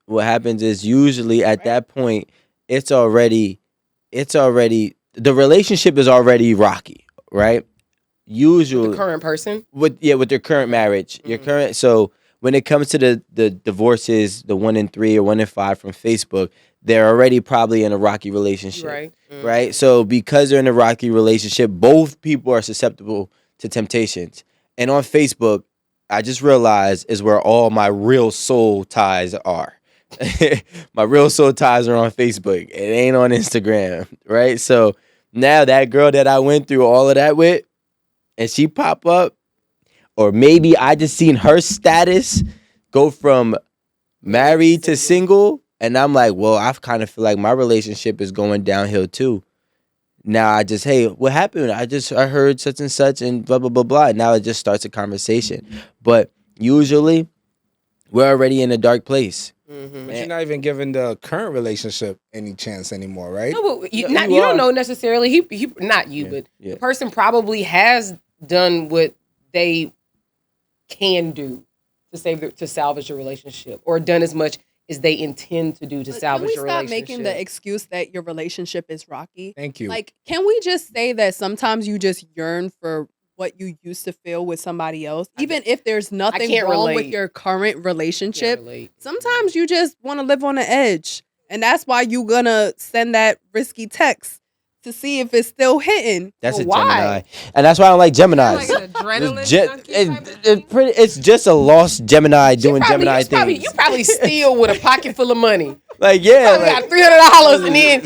usually at that point it's already the relationship is already rocky, right? Usually The current person. with your current marriage, your Mhm. current. So when it comes to the divorces, the 1 in 3 or 1 in 5 from Facebook, they're already probably in a rocky relationship, Right. right? So because they're in a rocky relationship, both people are susceptible to temptations. And on Facebook, I just realized is where all my real soul ties are. My real soul ties are on Facebook. It ain't on Instagram, right? So now that girl that I went through all of that with, and she pop up, or maybe I just seen her status go from married to single, and I'm like, well, I kind of feel like my relationship is going downhill too. Now I just, hey, what happened? I heard such and such and blah, blah, blah, blah. And now it just starts a conversation. But usually we're already in a dark place. Mm-hmm. But you're not even giving the current relationship any chance anymore, right? No, but you, No, not, you you are. don't know necessarily. He not you, Yeah, but yeah. the person probably has done what they can do to salvage your relationship, or done as much as they intend to do to But salvage can your we stop relationship. making the excuse that your relationship is rocky? Thank you. Like, can we just say that sometimes you just yearn for what you used to feel with somebody else, even if there's nothing can't wrong with relate. your current Can't relationship? relate. Sometimes you just want to live on the edge, and that's why you gonna send that risky text to see if it's still hitting. That's But a why? Gemini, and that's why I don't like Geminis. Like an adrenaline It's, junkie type of thing? it's just a lost Gemini doing Gemini things. You probably steal with a pocket full of money. Like, yeah, Probably like, got $300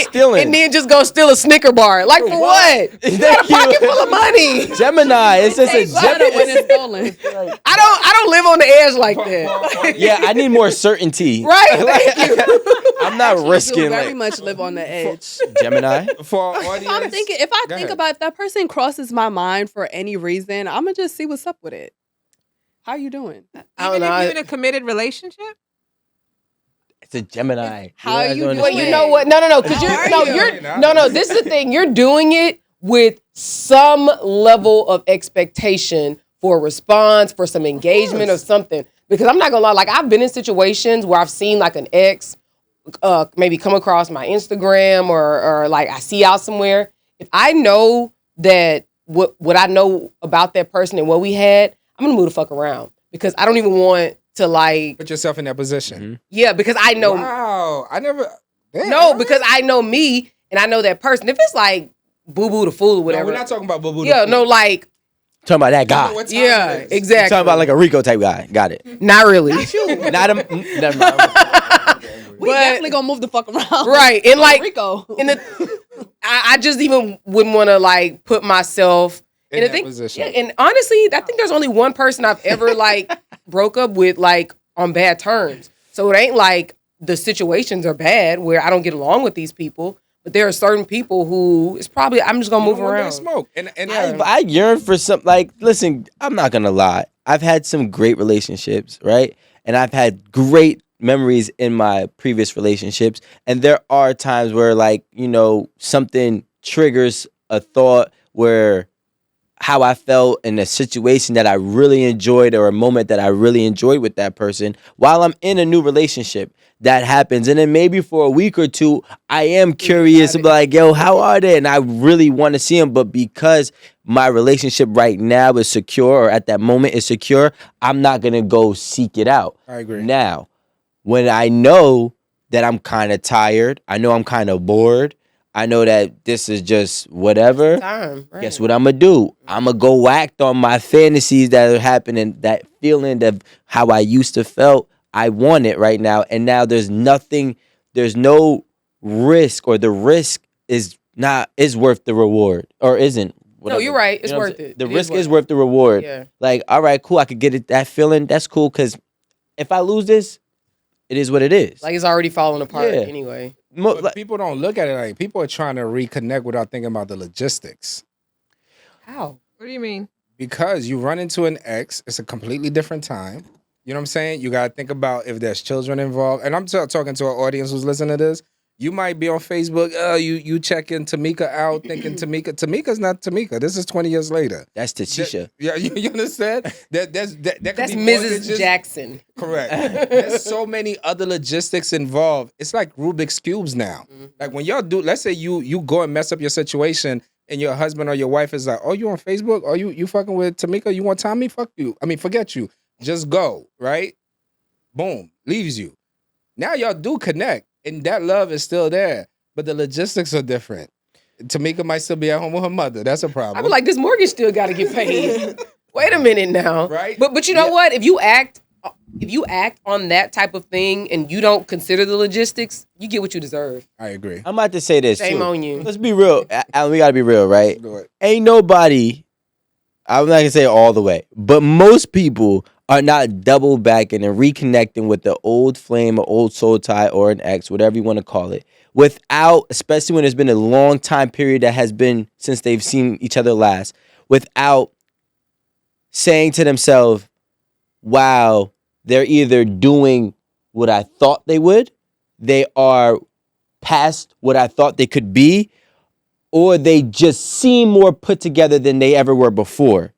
stealing. and then just go steal a Snicker bar. Like for what? You got a pocket full of money. Gemini. It's just a It's better when Gemini. it's stolen. I don't live on the edge like that. Yeah, I need more certainty. Right? Thank you. I'm not You risking very like much live on the edge. Gemini. For our audience, I'm thinking if I Go think ahead. about if that person crosses my mind for any reason, I'm gonna just see what's up with it. How you doing? I don't Even know. if you're in a committed relationship? It's a Gemini. How guys you don't doing? Well, you understand. know what? No, because How are you're you? This is the thing. You're doing it with some level of expectation for a response, for some engagement or something. Because I'm not gonna lie, like I've been in situations where I've seen like an ex maybe come across my Instagram or like I see out somewhere. If I know that what I know about that person and what we had, I'm gonna move the fuck around because I don't even want to like Put yourself in that position. yeah, because I know Wow, I never. Damn, no, because I know me and I know that person. If it's like Boo Boo the Fool or no, whatever, we're not talking about Boo Boo. yeah, no, like Talking about that guy. What time yeah, it is. exactly. Talking about like a Rico type guy. Got it. not really, Not a. Never mind. We But- definitely gonna move the fuck around. right? And like Rico. in the, I just even wouldn't want to like put myself In the that thing. position. Yeah, and honestly, I think there's only one person I've ever like broke up with like on bad terms. So it ain't like the situations are bad where I don't get along with these people. But there are certain people who it's probably I'm just gonna You move don't want that around. smoke. And I yearn for some. Like, listen, I'm not gonna lie. I've had some great relationships, right? And I've had great memories in my previous relationships. And there are times where, like, you know, something triggers a thought where how I felt in a situation that I really enjoyed or a moment that I really enjoyed with that person while I'm in a new relationship. That happens. And then maybe for a week or two, I am curious about like, yo, how are they? And I really want to see them. But because my relationship right now is secure or at that moment is secure, I'm not going to go seek it out. I agree. Now, when I know that I'm kind of tired, I know I'm kind of bored, I know that this is just whatever. Time, right. Guess what I'm gonna do? I'm gonna go act on my fantasies that are happening, that feeling of how I used to felt. I want it right now, and now there's no risk, or the risk is worth the reward, or isn't. Whatever. No, you're right. It's You know what I'm worth saying? it. The It risk is worth worth the reward. Yeah. Like, all right, cool. I could get it. That feeling, that's cool. Because if I lose this, it is what it is. Like it's already falling apart Yeah. anyway. But people don't look at it like people are trying to reconnect without thinking about the logistics. How? What do you mean? Because you run into an ex, it's a completely different time. You know what I'm saying? You got to think about if there's children involved. And I'm talking to our audience who's listening to this. You might be on Facebook. You checking Tamika out, thinking Tamika's not Tamika. This is 20 years later. That's Tatisha. Yeah, you understand? That could That's be Mrs. mortgages. Jackson. Correct. There's so many other logistics involved. It's like Rubik's cubes now. Like when y'all do, let's say you go and mess up your situation, and your husband or your wife is like, "Oh, you on Facebook? Oh, you fucking with Tamika? You want Tommy? Fuck you. I mean, forget you. Just go." Right? Boom. Leaves you. Now y'all do connect, and that love is still there, but the logistics are different. Tamika might still be at home with her mother. That's a problem. I be like, this mortgage still got to get paid. Wait a minute now. Right? But you know what? If you act on that type of thing and you don't consider the logistics, you get what you deserve. I agree. I'm about to say this Shame too. on you. Let's be real. Alan, we gotta be real, right? Do it. Ain't nobody, I'm not gonna say all the way, but most people are not double backing and reconnecting with the old flame or old soul tie or an ex, whatever you want to call it, without, especially when there's been a long time period that has been since they've seen each other last, without saying to themselves, wow, they're either doing what I thought they would, they are past what I thought they could be, or they just seem more put together than they ever were before.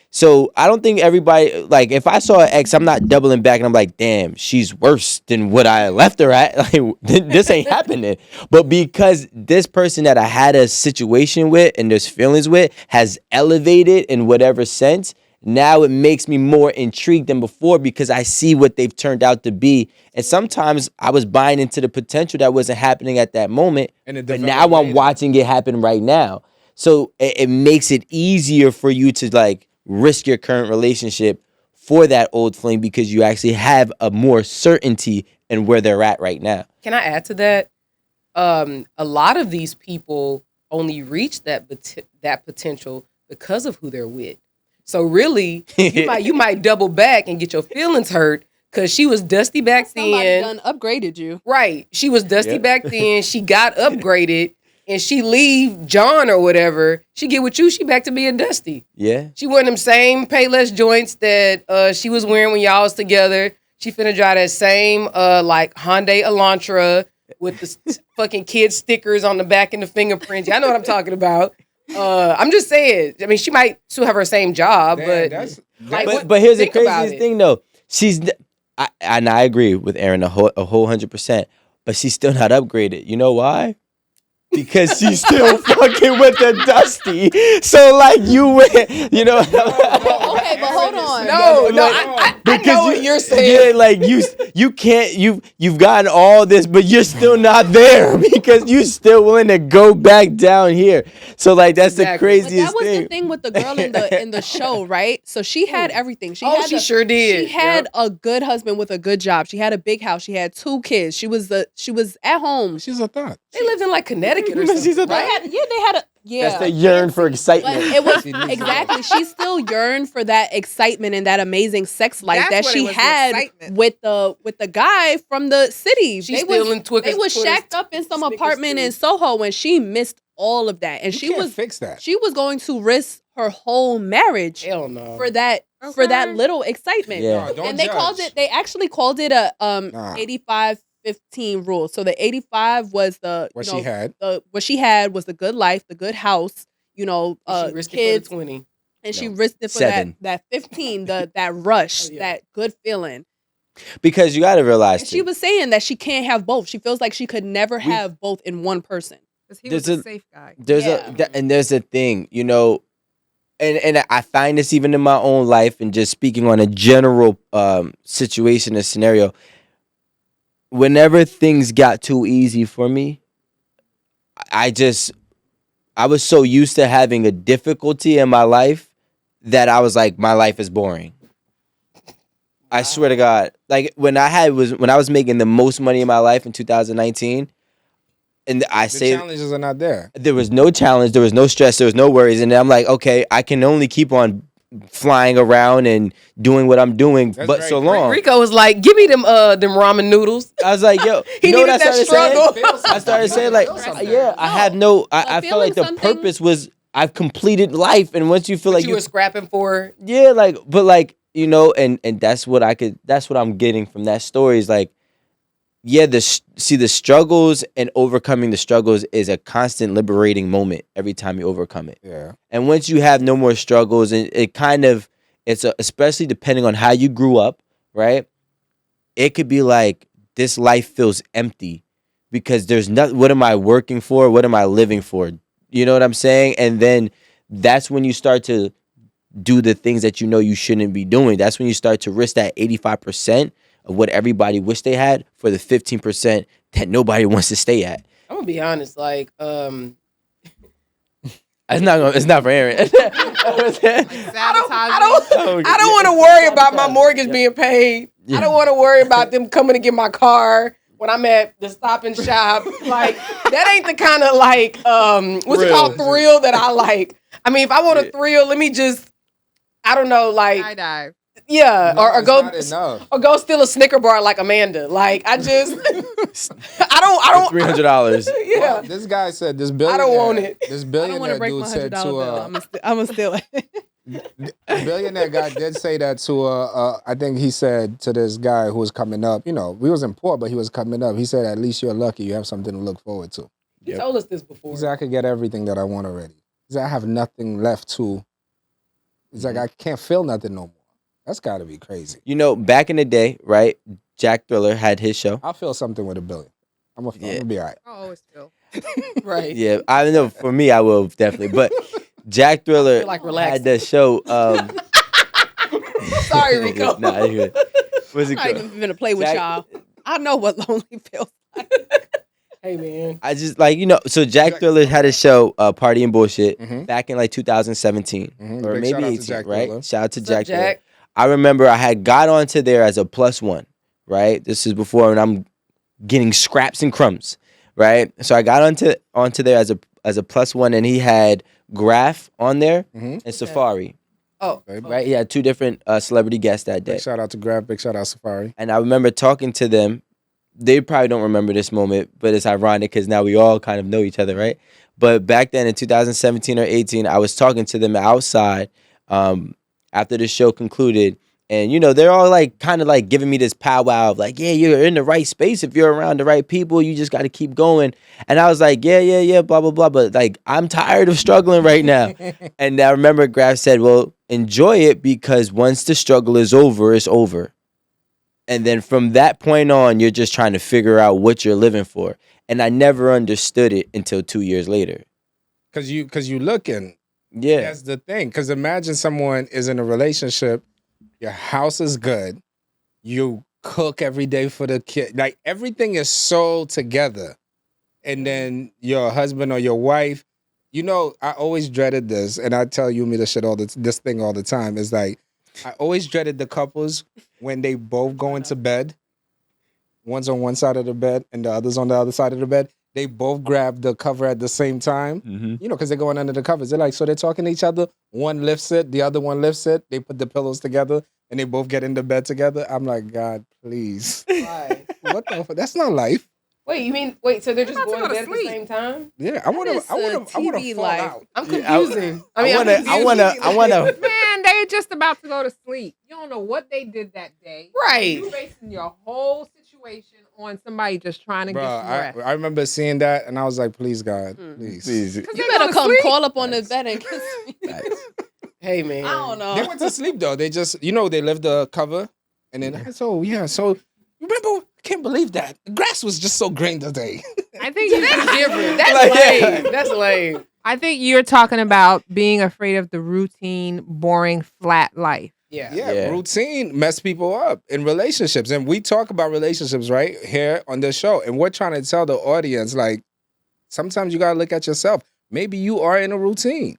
So I don't think everybody, like, if I saw an ex, I'm not doubling back and I'm like, damn, she's worse than what I left her at. Like, this ain't happening. But because this person that I had a situation with and there's feelings with has elevated in whatever sense, now it makes me more intrigued than before because I see what they've turned out to be. And sometimes I was buying into the potential that wasn't happening at that moment, And it but developed now I'm later. watching it happen right now. So it makes it easier for you to like risk your current relationship for that old flame because you actually have a more certainty in where they're at right now. Can I add to that? A lot of these people only reach that potential because of who they're with. So really, you might double back and get your feelings hurt because she was dusty back Somebody then. done upgraded you. Right. She was dusty Yep. back then. She got upgraded and she leave John or whatever. She get with you, she back to being dusty. Yeah. She wearing them same Payless joints that she was wearing when y'all was together. She finna drive that same like Hyundai Elantra with the fucking kid stickers on the back and the fingerprints. Y'all know what I'm talking about. I'm just saying. I mean, she might still have her same job, Damn, but that's But here's the think about craziest it. thing though. And I agree with Aaron a whole 100%. But she's still not upgraded. You know why? Because she's still fucking with the dusty. So like you went, you know. Okay, but hold on. no, Like, I know what you're saying. Yeah, like you can't you've gotten all this, but you're still not there because you still willing to go back down here. So like that's the Exactly. But craziest that was thing. the thing with the girl in the show, right? So she had everything. She Sure did. She had a good husband with a good job. She had a big house. She had 2 kids. She was at home. she's a thought. They lived in like Connecticut or something. She's a right? They had a That's the yearn for But excitement. it was exactly. She still yearned for that excitement and that amazing sex life That's that what it she was, the had excitement. with the guy from the city. She's still in They was shacked up in some Snickers apartment too. in Soho, and she missed all of that. And You she can't was fix that. she was going to risk her whole marriage Hell no. for that Okay. little excitement. Yeah. No, don't And they judge. they actually called it a Nah. 85-15 rule. So the 85 was the What you she know, had. what she had was the good life, the good house, she risked kids, it for the 20. and she No. risked it for 7. that 15, that rush, Oh, yeah. that good feeling. Because you gotta realize And she was saying that she can't have both. She feels like she could never have both in one person. Because he was There's a a- safe guy. there's a thing, you know, and I find this even in my own life and just speaking on a general situation and scenario. Whenever things got too easy for me, I was so used to having a difficulty in my life that I was like, my life is boring. I swear to God. Like when I was making the most money in my life in 2019, and I The say challenges are not there. there was no challenge, there was no stress, there was no worries, and I'm like, okay, I can only keep on flying around and doing what I'm doing, That's but very so great. long. Rico was like, "Give me them ramen noodles." I was like, yo, He you know what I needed that started saying? struggle. I started saying like, yeah, I had no, I felt feeling like the something- purpose was I've completed life, and once you feel What like you were scrapping for. yeah, like, but like, you know, and that's what I'm getting from that story is like, yeah, the struggles and overcoming the struggles is a constant liberating moment every time you overcome it. Yeah. And once you have no more struggles, and especially depending on how you grew up, right? It could be like this life feels empty because there's not. What am I working for? What am I living for? You know what I'm saying? And then that's when you start to do the things that you know you shouldn't be doing. That's when you start to risk that 85% of what everybody wish they had for the 15% that nobody wants to stay at. I'm gonna be honest, like, It's not for Aaron. I don't want to worry about my mortgage being paid. I don't want to worry about them coming to get my car when I'm at the Stop and Shop. Like, that ain't the kind of like what's it called, thrill that I like. I mean, if I want a thrill, let me just, I don't know, like, Skydive. yeah, No, or it's go not enough. or go steal a Snicker bar like Amanda. Like, I just, I don't, $300. yeah. Well, this guy said this billionaire. want it. This I don't want to billionaire break dude my said $100 to bill. I'm gonna steal it. the billionaire guy did say that to I think he said to this guy who was coming up. You know, we wasn't poor, but he was coming up. He said, "At least you're lucky. You have something to look forward to." You told us this before. He said, "I could get everything that I want already." He said, "I have nothing left to." He's like, "I can't feel nothing no more." That's got to be crazy. You know, back in the day, right? Jack Thriller had his show. I'll feel something with $1 billion. I'm gonna be all right. I always feel. Right. Yeah, I know. For me, I will definitely. But Jack Thriller feel like relaxing. had that show. Sorry, Rico. Nah, you good. What's it I'm not called? even gonna play with Jack- y'all. I know what lonely feels like. Hey, man. I just like so Jack Thriller had a show, Party and Bullshit, Mhm. back in like 2017 or Big maybe shout out to 18, Jack right? Thriller. Shout out to What's up, Jack Thriller. Jack? I remember I had got onto there as a +1, right? This is before when I'm getting scraps and crumbs, right? So I got onto there as a +1, and he had Graph on there Mhm. and Safari, Oh, right? He had 2 different celebrity guests that day. Big shout out to Grab. Big shout out Safari. And I remember talking to them. They probably don't remember this moment, but it's ironic because now we all kind of know each other, right? But back then in 2017 or 18, I was talking to them outside after the show concluded. And, they're all like kind of like giving me this powwow of like, yeah, you're in the right space. If you're around the right people, you just got to keep going. And I was like, yeah, blah, blah, blah. But like, I'm tired of struggling right now. And I remember Graf said, well, enjoy it because once the struggle is over, it's over. And then from that point on, you're just trying to figure out what you're living for. And I never understood it until 2 years later. Cause you looking. Yeah. That's the thing. Cause imagine someone is in a relationship, your house is good, you cook every day for the kid. Like everything is so together. And then your husband or your wife, I always dreaded this, and I tell Yumi this thing all the time. Is like I always dreaded the couples when they both go into bed. One's on one side of the bed and the other's on the other side of the bed. They both grab the cover at the same time. Mm-hmm. Because they're going under the covers. They're like, so they're talking to each other. One lifts it, the other one lifts it. They put the pillows together and they both get into bed together. I'm like, God, please. why? What the fuck? That's not life. Wait, so they're just about to going go to to bed at the sleep. same time? Yeah, I want That is to. I want to. I want TV to fall life. out. I'm Yeah, I- confusing. I I'm wanna. Man, they just about to go to sleep. You don't know what they did that day. Right. You basing your whole situation on somebody just trying to Bro, get some rest. I remember seeing that and I was like, please, God, please. Please. 'Cause You they better go to come sleep. call up on the bed and kiss me. Hey, man. I don't know. They went to sleep though. They just, they left the cover and then, so remember, I can't believe that. The grass was just so green today. I think you That's different. That's Like, lame. That's lame. I think you're talking about being afraid of the routine, boring, flat life. Yeah. Yeah. Routine mess people up in relationships. And we talk about relationships right here on this show. And we're trying to tell the audience, like, sometimes you got to look at yourself. Maybe you are in a routine.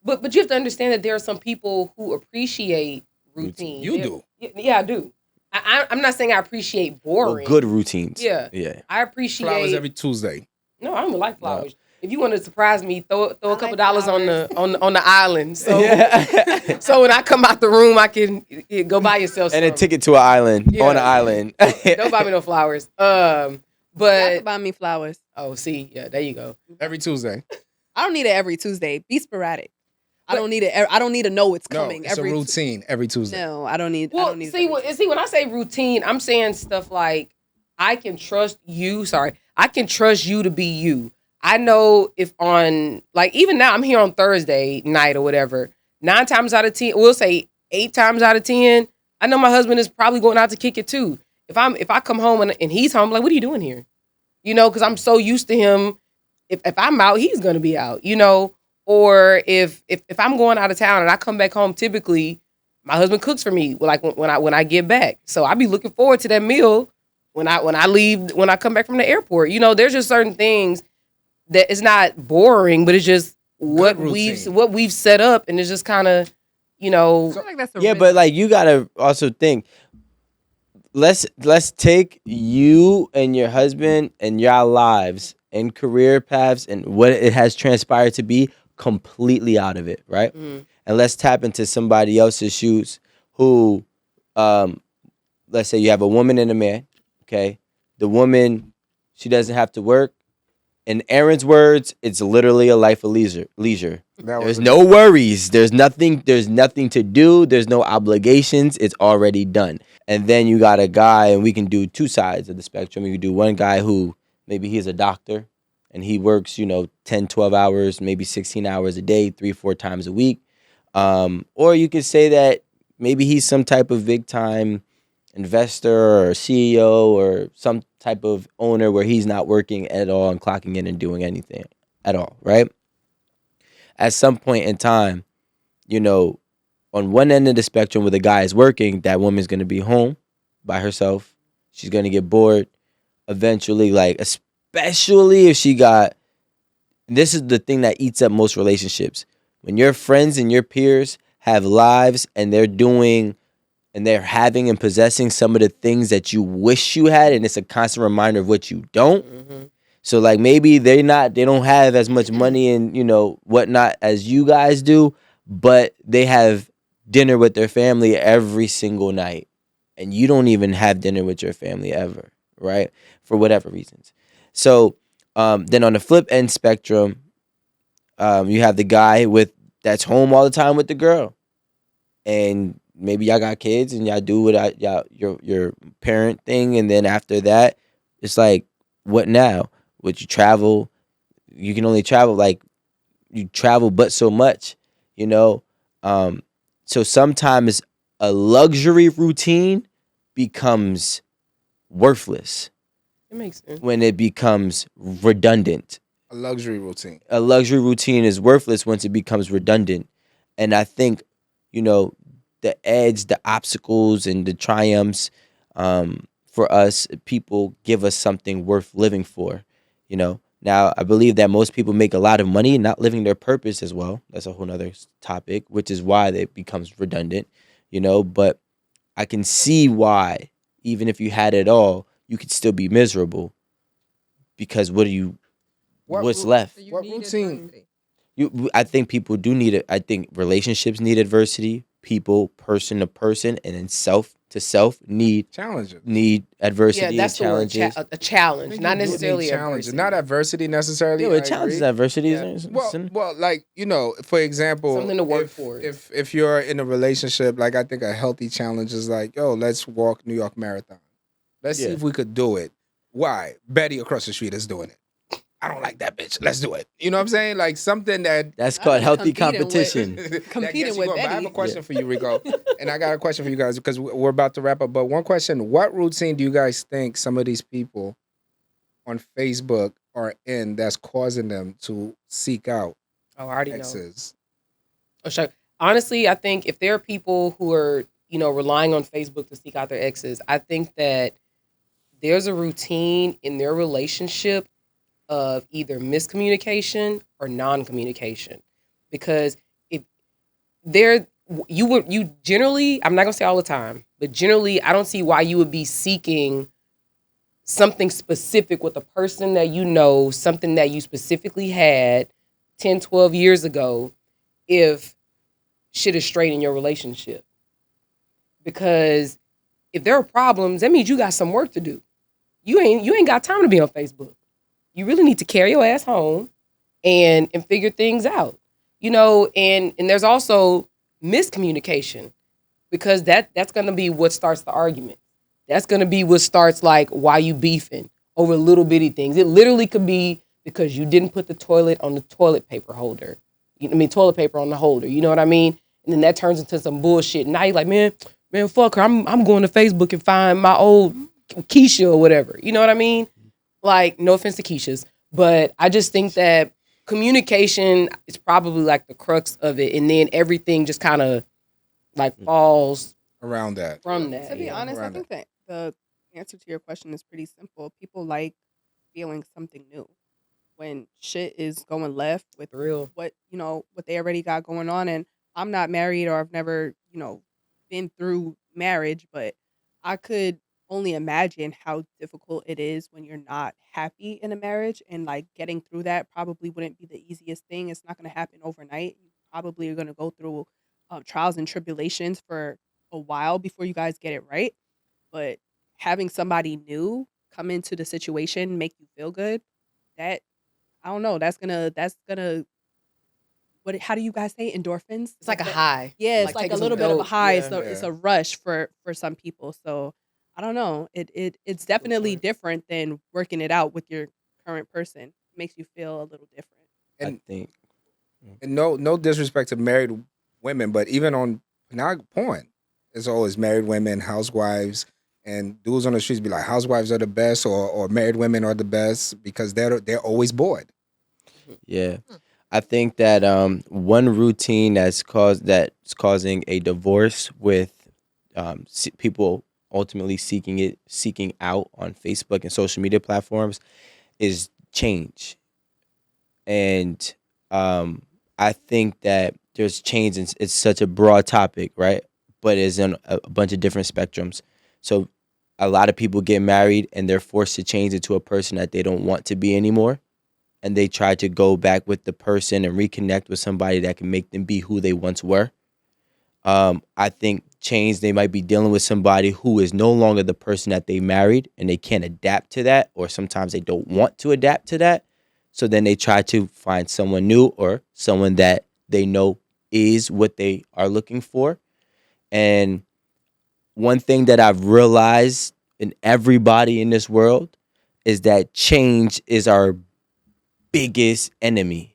But you have to understand that there are some people who appreciate routine. You do. Yeah, I do. I'm not saying I appreciate boring. Well, good routines. Yeah. Yeah. I appreciate Flowers every Tuesday. No, I don't like flowers. If you want to surprise me, throw a couple like dollars on the island. So Yeah. so when I come out the room, I can go buy yourself And a some. ticket to an island. Yeah. On an island. Don't buy me no flowers. Y'all But can buy me flowers. oh, see, yeah, there you go. Every Tuesday. I don't need it every Tuesday. Be sporadic. I don't need it. I don't need to know it's No, coming it's every a routine every Tuesday. No, I don't need. I Well, don't need it see, every when I say routine, I'm saying stuff like I can trust you. Sorry, I can trust you to be you. I know if on like even now I'm here on Thursday night or whatever. 9 times out of 10, we'll say 8 times out of 10, I know my husband is probably going out to kick it too. If I come home and he's home, like, what are you doing here? Because I'm so used to him. If I'm out, he's gonna be out. Or if I'm going out of town and I come back home, typically my husband cooks for me like when I get back. So I be looking forward to that meal when I leave, when I come back from the airport. There's just certain things that it's not boring, but it's just what we've set up, and it's just kind of I feel like that's a Yeah, really- but like you gotta also think. Let's take you and your husband and your lives and career paths and what it has transpired to be completely out of it, right? Mm. And let's tap into somebody else's shoes who, let's say you have a woman and a man, okay? The woman, she doesn't have to work. In Aaron's words, it's literally a life of leisure. There's no worries. There's nothing to do. There's no obligations. It's already done. And then you got a guy, and we can do 2 sides of the spectrum. You can do one guy who maybe he's a doctor and he works, 10, 12 hours, maybe 16 hours a day, 3-4 times a week. Or you could say that maybe he's some type of big time investor or CEO or some type of owner where he's not working at all and clocking in and doing anything at all, right? At some point in time, on one end of the spectrum where the guy is working, that woman's gonna be home by herself. She's gonna get bored eventually, like especially if she got. This is the thing that eats up most relationships. When your friends and your peers have lives and they're having and possessing some of the things that you wish you had, and it's a constant reminder of what you don't. Mm-hmm. So like maybe they don't have as much money and whatnot as you guys do, but they have dinner with their family every single night, and you don't even have dinner with your family ever, right? For whatever reasons. So then on the flip end spectrum, you have the guy that's home all the time with the girl, and maybe y'all got kids and y'all do your parent thing, and then after that, it's like, what now? Would you travel? You can only travel you travel but so much, you know. So sometimes a luxury routine becomes worthless It makes sense. when it becomes redundant. A luxury routine. A luxury routine is worthless once it becomes redundant. And I think, the edge, the obstacles, and the triumphs, for us, people give us something worth living for, Now, I believe that most people make a lot of money not living their purpose as well. That's a whole nother topic, which is why it becomes redundant, But I can see why, even if you had it all, you could still be miserable. Because what's left? So you What need routine? adversity. I think people do need it. I think relationships need adversity. People, person to person, and then self to self need Challenges. adversity Yeah, that's and the word. challenges. A challenge, not You do need necessarily challenges, adversity. not adversity necessarily. Yeah, I with challenges agree. and adversity. Yeah. Well, like for example, Something to work for. If you're in a relationship, like I think a healthy challenge is like, yo, let's walk New York Marathon. Let's see Yeah. if we could do it. Why? Betty across the street is doing it. I don't like that bitch. Let's do it. You know what I'm saying? Like something that That's I called was healthy competing with- competition. that Competing gets you with going. But I have Betty. a question for you, Rico, and I got a question for you guys because we're about to wrap up. But one question: what routine do you guys think some of these people on Facebook are in that's causing them to seek out Oh, I already know. exes? Oh, sure. Honestly, I think if there are people who are, relying on Facebook to seek out their exes, I think that there's a routine in their relationship of either miscommunication or non-communication. Because if you generally, I'm not gonna say all the time, but generally I don't see why you would be seeking something specific with a person that something that you specifically had 10, 12 years ago, if shit is straight in your relationship. Because if there are problems, that means you got some work to do. You ain't got time to be on Facebook. You really need to carry your ass home and figure things out. And there's also miscommunication, because that's gonna be what starts the argument. That's gonna be what starts like why you beefing over little bitty things. It literally could be because you didn't put the toilet on the toilet paper holder. Toilet paper on the holder. You know what I mean? And then that turns into some bullshit. Now you're like, man, fuck her. I'm going to Facebook and find my old Keisha or whatever. You know what I mean? Like, no offense to Keisha's, but I just think that communication is probably like the crux of it, and then everything just kind of like falls Around that. from that. To be yeah. honest, I Around think that the answer to your question is pretty simple. People like feeling something new. When shit is going left with For real. what they already got going on, and I'm not married or I've never been through marriage, but I could only imagine how difficult it is when you're not happy in a marriage, and like getting through that probably wouldn't be the easiest thing. It's not going to happen overnight. You probably are going to go through trials and tribulations for a while before you guys get it right. But having somebody new come into the situation, make you feel good, that I don't know, that's gonna what how do you guys say endorphins? It's like a That- high. Yeah, it's like taking a some little bit of a dope. high. Yeah. So it's a rush for some people. So I don't know. It's definitely different than working it out with your current person. It makes you feel a little different. And, I think. and no disrespect to married women, but even on porn, it's always married women, housewives, and dudes on the streets be like, housewives are the best, or married women are the best because they're always bored. Yeah. I think that one routine that's causing a divorce with people ultimately seeking out on Facebook and social media platforms is change. And I think that there's change, and it's such a broad topic, right? But it's in a bunch of different spectrums. So a lot of people get married and they're forced to change into a person that they don't want to be anymore. And they try to go back with the person and reconnect with somebody that can make them be who they once were. I think change, they might be dealing with somebody who is no longer the person that they married and they can't adapt to that, or sometimes they don't want to adapt to that. So then they try to find someone new or someone that they know is what they are looking for. And one thing that I've realized in everybody in this world is that change is our biggest enemy,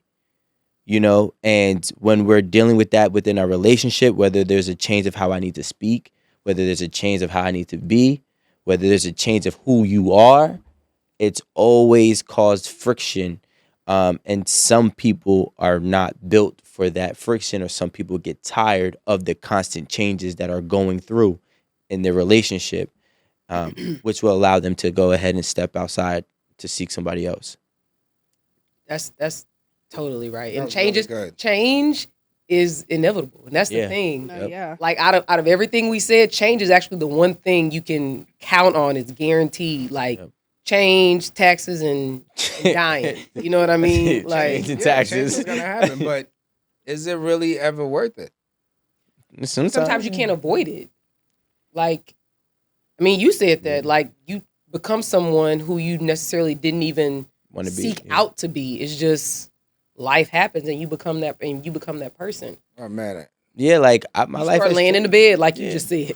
and when we're dealing with that within our relationship, whether there's a change of how I need to speak, whether there's a change of how I need to be, whether there's a change of who you are, it's always caused friction. And some people are not built for that friction, or some people get tired of the constant changes that are going through in their relationship, which will allow them to go ahead and step outside to seek somebody else. That's totally right. That And was really good. change is inevitable, and that's the Yeah. thing. Yep. Yeah. Like out of everything we said, change is actually the one thing you can count on. It's guaranteed. Like Yep. change, taxes, and dying. You know what I mean? Like Change and Yeah, taxes. change is gonna happen, but is it really ever worth it? sometimes you can't avoid it. Like, I mean, you said that. Like you become someone who you necessarily didn't even Want to be seek out to be. It's just life happens, and you become that person. Oh man, Yeah, like my You life start has laying in the changed. bed, like you Yeah. just said.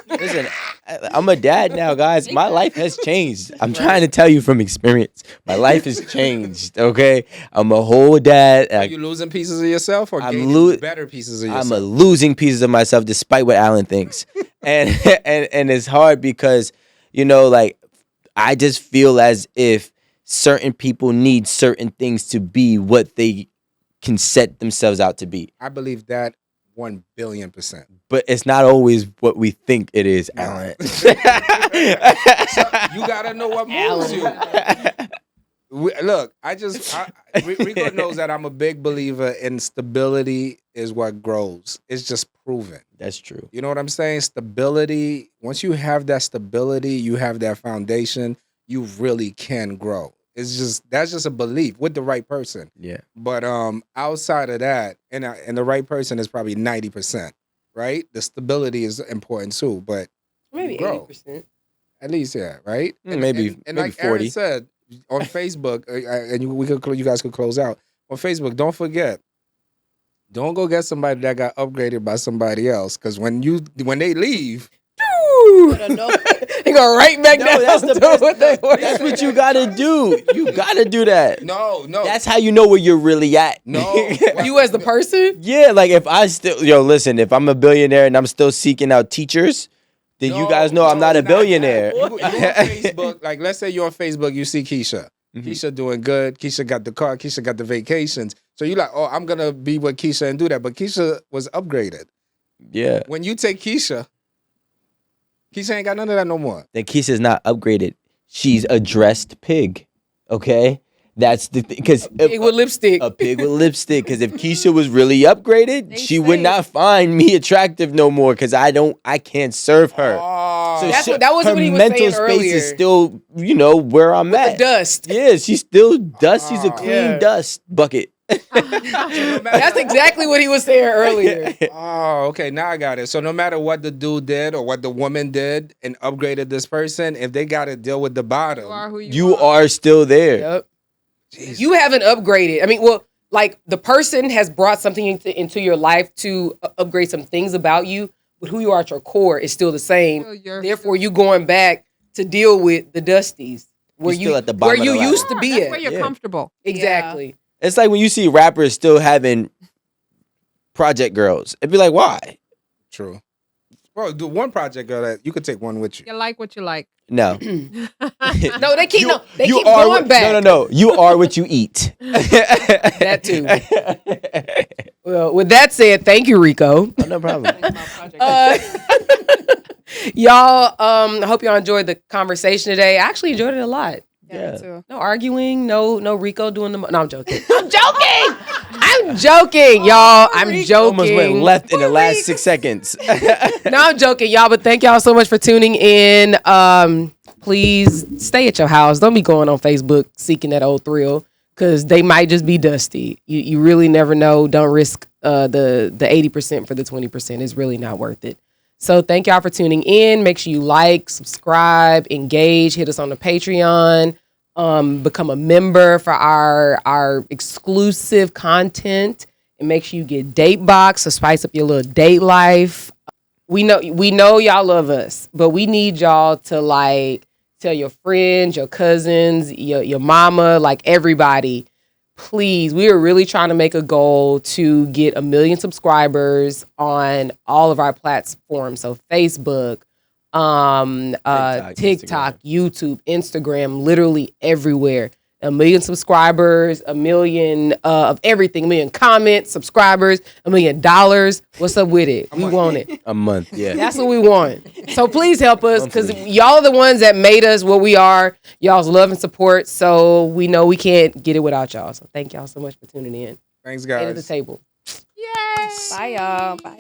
Listen, I'm a dad now, guys. My life has changed. I'm trying to tell you from experience. My life has changed. Okay, I'm a whole dad. are you losing pieces of yourself or I'm gaining better pieces of yourself? I'm losing pieces of myself, despite what Alan thinks, and and it's hard because like I just feel as if certain people need certain things to be what they can set themselves out to be. I believe that 1,000,000,000%. But it's not always what we think it is, Nah. Alan. You gotta know what moves you. Look, Rico knows that I'm a big believer in stability is what grows. It's just proven. That's true. You know what I'm saying? Stability. Once you have that stability, you have that foundation, you really can grow. That's just a belief with the right person. Yeah. But outside of that, and the right person is probably 90%, right? The stability is important too, but Maybe grow. 80%. At least, yeah, right? Maybe like 40. Aaron said on Facebook, and you guys could close out on Facebook. Don't forget, don't go get somebody that got upgraded by somebody else, because when they leave, They go right back No, down. that's the to best. what they were. That's what you gotta do. You gotta do that. no, That's how you know where you're really at. no, You as the person. Yeah, like if I still, listen, if I'm a billionaire and I'm still seeking out teachers, then you guys know I'm not a it's billionaire. that. You on Facebook, like let's say you're on Facebook, you see Keisha. Mhm. Keisha doing good. Keisha got the car. Keisha got the vacations. So you're like, oh, I'm gonna be with Keisha and do that. But Keisha was upgraded. Yeah. When you take Keisha ain't got none of that no more. Then Keisha's not upgraded. She's a dressed pig. Okay? That's the thing. Because Pig with lipstick. a pig with lipstick. Because if Keisha was really upgraded, They she would say- not find me attractive no more. Because I can't serve her. Oh, That wasn't her what he was mental saying space earlier. is still, where I'm The at. dust. Yeah, she's still dust. She's a clean Yeah. dust bucket. That's exactly what he was saying earlier. Oh, okay. Now I got it. So no matter what the dude did or what the woman did and upgraded this person, if they got to deal with the bottom, You are who you, You are still there. Yep. Jeez. You haven't upgraded. I mean, well, like the person has brought something into your life to upgrade some things about you, but who you are at your core is still the same. Still your- Therefore, you going back to deal with the dusties where You're still at the bottom where of you the ladder. used to be That's at. where you're Yeah. comfortable. Exactly. It's like when you see rappers still having project girls. It'd be like, why? True. Well, do one project girl that you could take one with you. You like what you like. No. No, they keep they You keep are going back. No. You are what you eat. That too. Well, with that said, thank you, Rico. Oh, no problem. Y'all, I hope y'all enjoyed the conversation today. I actually enjoyed it a lot. Yeah. Me too. No arguing, no Rico doing the. No, I'm joking. I'm joking, y'all. I'm joking. Almost went left in the last 6 seconds. No, I'm joking, y'all. But thank y'all so much for tuning in. Please stay at your house. Don't be going on Facebook seeking that old thrill because they might just be dusty. You really never know. Don't risk the 80% for the 20%. It's really not worth it. So thank y'all for tuning in. Make sure you like, subscribe, engage, hit us on the Patreon, become a member for our exclusive content, and make sure you get Date Box to spice up your little date life. We know y'all love us, but we need y'all to like tell your friends, your cousins, your mama, like everybody. Please, we are really trying to make a goal to get 1 million subscribers on all of our platforms. So Facebook, TikTok, YouTube, Instagram, literally everywhere. 1 million subscribers, 1 million of everything, 1 million comments, subscribers, $1 million. What's up with it? We want it. A month, yeah. That's what we want. So please help us because y'all are the ones that made us what we are. Y'all's love and support. So we know we can't get it without y'all. So thank y'all so much for tuning in. Thanks, Head of the guys. table. Yay! Bye, y'all. Bye.